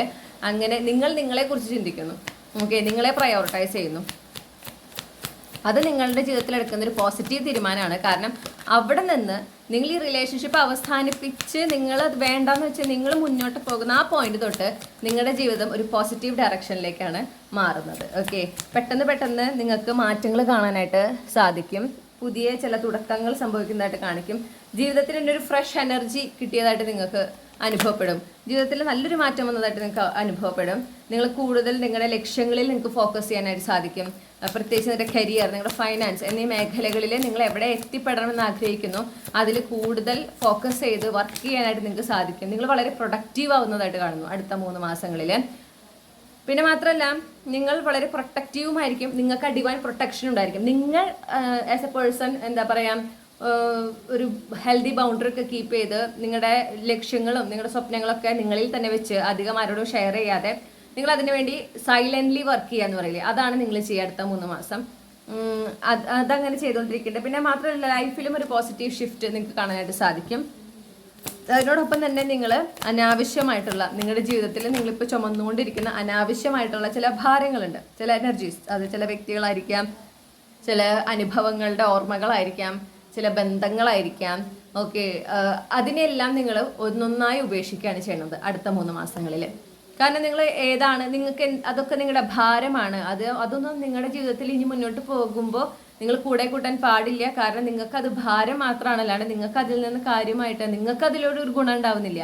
അങ്ങനെ നിങ്ങൾ നിങ്ങളെക്കുറിച്ച് ചിന്തിക്കുന്നു. ഓക്കെ, നിങ്ങളെ പ്രയോറിറ്റൈസ് ചെയ്യുന്നു. അത് നിങ്ങളുടെ ജീവിതത്തിൽ എടുക്കുന്ന ഒരു പോസിറ്റീവ് തീരുമാനമാണ്. കാരണം അവിടെ നിന്ന് നിങ്ങൾ ഈ റിലേഷൻഷിപ്പ് അവസാനിപ്പിച്ച് നിങ്ങളത് വേണ്ടാന്ന് വെച്ച് നിങ്ങൾ മുന്നോട്ട് പോകുന്ന ആ പോയിന്റ് തൊട്ട് നിങ്ങളുടെ ജീവിതം ഒരു പോസിറ്റീവ് ഡയറക്ഷനിലേക്കാണ് മാറുന്നത്. ഓക്കെ, പെട്ടെന്ന് നിങ്ങൾക്ക് മാറ്റങ്ങൾ കാണാനായിട്ട് സാധിക്കും. പുതിയ ചില തുടക്കങ്ങൾ സംഭവിക്കുന്നതായിട്ട് കാണിക്കും. ജീവിതത്തിൽ തന്നെ ഒരു ഫ്രഷ് എനർജി കിട്ടിയതായിട്ട് നിങ്ങൾക്ക് അനുഭവപ്പെടും. ജീവിതത്തിൽ നല്ലൊരു മാറ്റം വന്നതായിട്ട് നിങ്ങൾക്ക് അനുഭവപ്പെടും. നിങ്ങൾ കൂടുതൽ നിങ്ങളുടെ ലക്ഷ്യങ്ങളിൽ നിങ്ങൾക്ക് ഫോക്കസ് ചെയ്യാനായിട്ട് സാധിക്കും. പ്രത്യേകിച്ച് നിങ്ങളുടെ കരിയർ, നിങ്ങളുടെ ഫൈനാൻസ് എന്നീ മേഖലകളിൽ നിങ്ങൾ എവിടെ എത്തിപ്പെടണമെന്ന് ആഗ്രഹിക്കുന്നു അതിൽ കൂടുതൽ ഫോക്കസ് ചെയ്ത് വർക്ക് ചെയ്യാനായിട്ട് നിങ്ങൾക്ക് സാധിക്കും. നിങ്ങൾ വളരെ പ്രൊഡക്റ്റീവ് ആവുന്നതായിട്ട് കാണുന്നു അടുത്ത 3 മാസങ്ങളിൽ. പിന്നെ മാത്രമല്ല നിങ്ങൾ വളരെ പ്രൊട്ടക്റ്റീവുമായിരിക്കും. നിങ്ങൾക്ക് ആ ഡിവൈൻ പ്രൊട്ടക്ഷൻ ഉണ്ടായിരിക്കും. നിങ്ങൾ ആസ് എ പേഴ്സൺ എന്താ പറയുക, ഒരു ഹെൽത്തി ബൗണ്ടറി ഒക്കെ കീപ്പ് ചെയ്ത് നിങ്ങളുടെ ലക്ഷ്യങ്ങളും നിങ്ങളുടെ സ്വപ്നങ്ങളൊക്കെ നിങ്ങളിൽ തന്നെ വെച്ച് അധികം ആരോടും ഷെയർ ചെയ്യാതെ നിങ്ങൾ അതിനു വേണ്ടി സൈലൻ്റ്ലി വർക്ക് ചെയ്യാന്ന് പറയില്ലേ, അതാണ് നിങ്ങൾ ചെയ്യുക അടുത്ത 3 മാസം. അതങ്ങനെ ചെയ്തുകൊണ്ടിരിക്കേണ്ടത്. പിന്നെ മാത്രമല്ല ലൈഫിലും ഒരു പോസിറ്റീവ് ഷിഫ്റ്റ് നിങ്ങൾക്ക് കാണാനായിട്ട് സാധിക്കും. അതിനോടൊപ്പം തന്നെ നിങ്ങൾ അനാവശ്യമായിട്ടുള്ള നിങ്ങളുടെ ജീവിതത്തിൽ നിങ്ങളിപ്പോൾ ചുമന്നുകൊണ്ടിരിക്കുന്ന അനാവശ്യമായിട്ടുള്ള ചില ഭാരങ്ങളുണ്ട്, ചില എനർജീസ്, അത് ചില വ്യക്തികളായിരിക്കാം, ചില അനുഭവങ്ങളുടെ ഓർമ്മകളായിരിക്കാം, ചില ബന്ധങ്ങളായിരിക്കാം. ഓക്കെ, അതിനെല്ലാം നിങ്ങൾ ഒന്നൊന്നായി ഉപേക്ഷിക്കുകയാണ് ചെയ്യുന്നത് അടുത്ത 3 മാസങ്ങളിൽ. കാരണം നിങ്ങൾ നിങ്ങൾക്ക് അതൊക്കെ നിങ്ങളുടെ ഭാരമാണ്. അതൊന്നും നിങ്ങളുടെ ജീവിതത്തിൽ ഇനി മുന്നോട്ട് പോകുമ്പോൾ നിങ്ങൾ കൂടെ കൂട്ടാൻ പാടില്ല. കാരണം നിങ്ങൾക്ക് അത് ഭാരം മാത്രമാണ്, അല്ലാണ്ട് നിങ്ങൾക്ക് അതിൽ നിന്ന് കാര്യമായിട്ട് നിങ്ങൾക്ക് അതിലൂടെ ഒരു ഗുണം ഉണ്ടാവുന്നില്ല.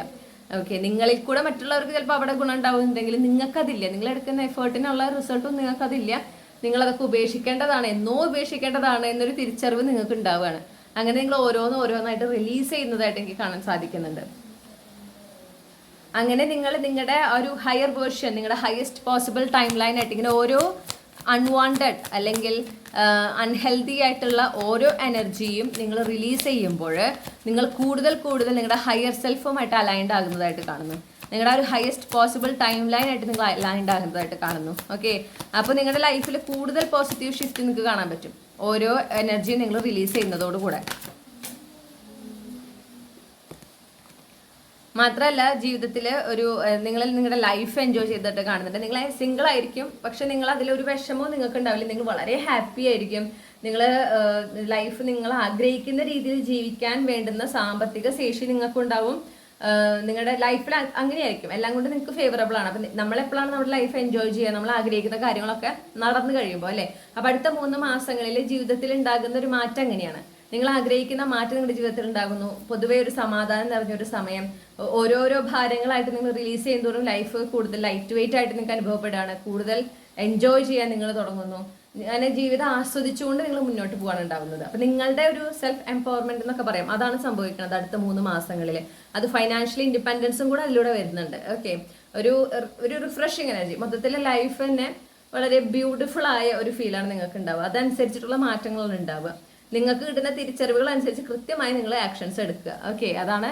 ഓക്കെ, നിങ്ങളിൽ കൂടെ മറ്റുള്ളവർക്ക് ചിലപ്പോൾ അവിടെ ഗുണം ഉണ്ടാവുന്നുണ്ടെങ്കിൽ നിങ്ങൾക്കതില്ല. നിങ്ങൾ എടുക്കുന്ന എഫേർട്ടിനുള്ള റിസൾട്ടും നിങ്ങൾക്കതില്ല. നിങ്ങളതൊക്കെ ഉപേക്ഷിക്കേണ്ടതാണ്, എന്നോ ഉപേക്ഷിക്കേണ്ടതാണ് എന്നൊരു തിരിച്ചറിവ് നിങ്ങൾക്ക് ഉണ്ടാവുകയാണ്. അങ്ങനെ നിങ്ങൾ ഓരോന്നായിട്ട് റിലീസ് ചെയ്യുന്നതായിട്ട് എനിക്ക് കാണാൻ സാധിക്കുന്നുണ്ട്. അങ്ങനെ നിങ്ങൾ നിങ്ങളുടെ ഒരു ഹയർ വേർഷൻ, നിങ്ങളുടെ ഹയസ്റ്റ് പോസിബിൾ ടൈം ലൈൻ ആയിട്ട് ഇങ്ങനെ ഓരോ അൺവാണ്ടഡ് അല്ലെങ്കിൽ അൺഹെൽത്തി ആയിട്ടുള്ള ഓരോ എനർജിയും നിങ്ങൾ റിലീസ് ചെയ്യുമ്പോൾ നിങ്ങൾ കൂടുതൽ നിങ്ങളുടെ ഹയർ സെൽഫുമായിട്ട് അലൈൻഡ് ആകുന്നതായിട്ട് കാണുന്നു. നിങ്ങളുടെ ഒരു ഹയസ്റ്റ് പോസിബിൾ ടൈം ലൈൻ ആയിട്ട് നിങ്ങൾ അലൈൻഡ് ആകുന്നതായിട്ട് കാണുന്നു. ഓക്കെ, അപ്പോൾ നിങ്ങളുടെ ലൈഫിൽ കൂടുതൽ പോസിറ്റീവ് ഷിഫ്റ്റ് നിങ്ങൾക്ക് കാണാൻ പറ്റും ഓരോ എനർജിയും നിങ്ങൾ റിലീസ് ചെയ്യുന്നതോടുകൂടെ. മാത്രമല്ല ജീവിതത്തിൽ ഒരു നിങ്ങളുടെ ലൈഫ് എൻജോയ് ചെയ്തിട്ട് കാണുന്നുണ്ട്. നിങ്ങൾ സിംഗിൾ ആയിരിക്കും, പക്ഷെ നിങ്ങൾ അതിലൊരു വിഷമവും നിങ്ങൾക്ക് ഉണ്ടാവില്ല. നിങ്ങൾ വളരെ ഹാപ്പി ആയിരിക്കും. നിങ്ങൾ ലൈഫ് നിങ്ങൾ ആഗ്രഹിക്കുന്ന രീതിയിൽ ജീവിക്കാൻ വേണ്ടുന്ന സാമ്പത്തിക ശേഷി നിങ്ങൾക്കുണ്ടാവും. നിങ്ങളുടെ ലൈഫിൽ അങ്ങനെയായിരിക്കും, എല്ലാം കൊണ്ട് നിങ്ങൾക്ക് ഫേവറബിൾ ആണ്. അപ്പം നമ്മളെപ്പോഴാണ് നമ്മുടെ ലൈഫ് എൻജോയ് ചെയ്യുക, നമ്മൾ ആഗ്രഹിക്കുന്ന കാര്യങ്ങളൊക്കെ നടന്നു കഴിയുമ്പോൾ അല്ലേ. അപ്പം അടുത്ത 3 മാസങ്ങളിൽ ജീവിതത്തിൽ ഉണ്ടാകുന്ന ഒരു മാറ്റം എങ്ങനെയാണ്, നിങ്ങൾ ആഗ്രഹിക്കുന്ന മാറ്റം നിങ്ങളുടെ ജീവിതത്തിൽ ഉണ്ടാകുന്നു. പൊതുവേ ഒരു സമാധാനം നിറഞ്ഞൊരു സമയം. ഓരോരോ ഭാരങ്ങളായിട്ട് നിങ്ങൾ റിലീസ് ചെയ്യുന്നതോറും ലൈഫ് കൂടുതൽ ലൈറ്റ് വെയിറ്റ് ആയിട്ട് നിങ്ങൾക്ക് അനുഭവപ്പെടുകയാണ്. കൂടുതൽ എൻജോയ് ചെയ്യാൻ നിങ്ങൾ തുടങ്ങുന്നു. അങ്ങനെ ജീവിതം ആസ്വദിച്ചുകൊണ്ട് നിങ്ങൾ മുന്നോട്ട് പോകാൻ ഉണ്ടാവുന്നത്. അപ്പൊ നിങ്ങളുടെ ഒരു സെൽഫ് എംപവർമെന്റ് എന്നൊക്കെ പറയാം, അതാണ് സംഭവിക്കുന്നത് അടുത്ത 3 മാസങ്ങളിൽ. അത് ഫൈനാൻഷ്യലി ഇൻഡിപെൻഡൻസും കൂടെ അതിലൂടെ വരുന്നുണ്ട്. ഓക്കെ, ഒരു റിഫ്രഷിങ് എനർജി, മൊത്തത്തിലെ ലൈഫ് തന്നെ വളരെ ബ്യൂട്ടിഫുൾ ആയ ഒരു ഫീലാണ് നിങ്ങൾക്ക് ഉണ്ടാവുക. അതനുസരിച്ചിട്ടുള്ള മാറ്റങ്ങളാണ് ഉണ്ടാവുക. നിങ്ങൾക്ക് കിട്ടുന്ന തിരിച്ചറിവുകൾ അനുസരിച്ച് കൃത്യമായി നിങ്ങൾ ആക്ഷൻസ് എടുക്കുക. ഓക്കെ, അതാണ്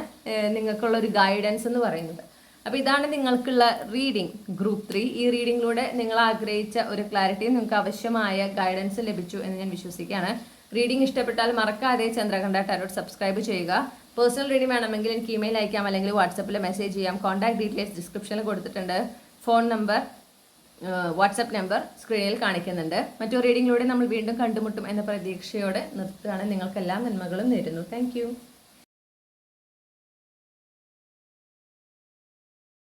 നിങ്ങൾക്കുള്ള ഒരു ഗൈഡൻസ് എന്ന് പറയുന്നത്. അപ്പോൾ ഇതാണ് നിങ്ങൾക്കുള്ള റീഡിംഗ് ഗ്രൂപ്പ് 3. ഈ റീഡിങ്ങിലൂടെ നിങ്ങൾ ആഗ്രഹിച്ച ഒരു ക്ലാരിറ്റിയും നിങ്ങൾക്ക് ആവശ്യമായ ഗൈഡൻസ് ലഭിച്ചു എന്ന് ഞാൻ വിശ്വസിക്കുകയാണ്. റീഡിംഗ് ഇഷ്ടപ്പെട്ടാൽ മറക്കാതെ ചന്ദ്രകണ്ഠ ടാരോട്ട് സബ്സ്ക്രൈബ് ചെയ്യുക. പേഴ്സണൽ റീഡിംഗ് വേണമെങ്കിൽ എനിക്ക് ഇമെയിൽ അയക്കാം, അല്ലെങ്കിൽ വാട്സപ്പിൽ മെസ്സേജ് ചെയ്യാം. കോൺടാക്ട് ഡീറ്റെയിൽസ് ഡിസ്ക്രിപ്ഷനിൽ കൊടുത്തിട്ടുണ്ട്. ഫോൺ നമ്പർ, വാട്സപ്പ് നമ്പർ സ്ക്രീനിൽ കാണിക്കുന്നുണ്ട്. മറ്റൊരു റീഡിങ്ങിലൂടെ നമ്മൾ വീണ്ടും കണ്ടുമുട്ടും എന്ന പ്രതീക്ഷയോടെ നിർത്തുകയാണ്. നിങ്ങൾക്കെല്ലാം നന്മകളും നേരുന്നു. താങ്ക്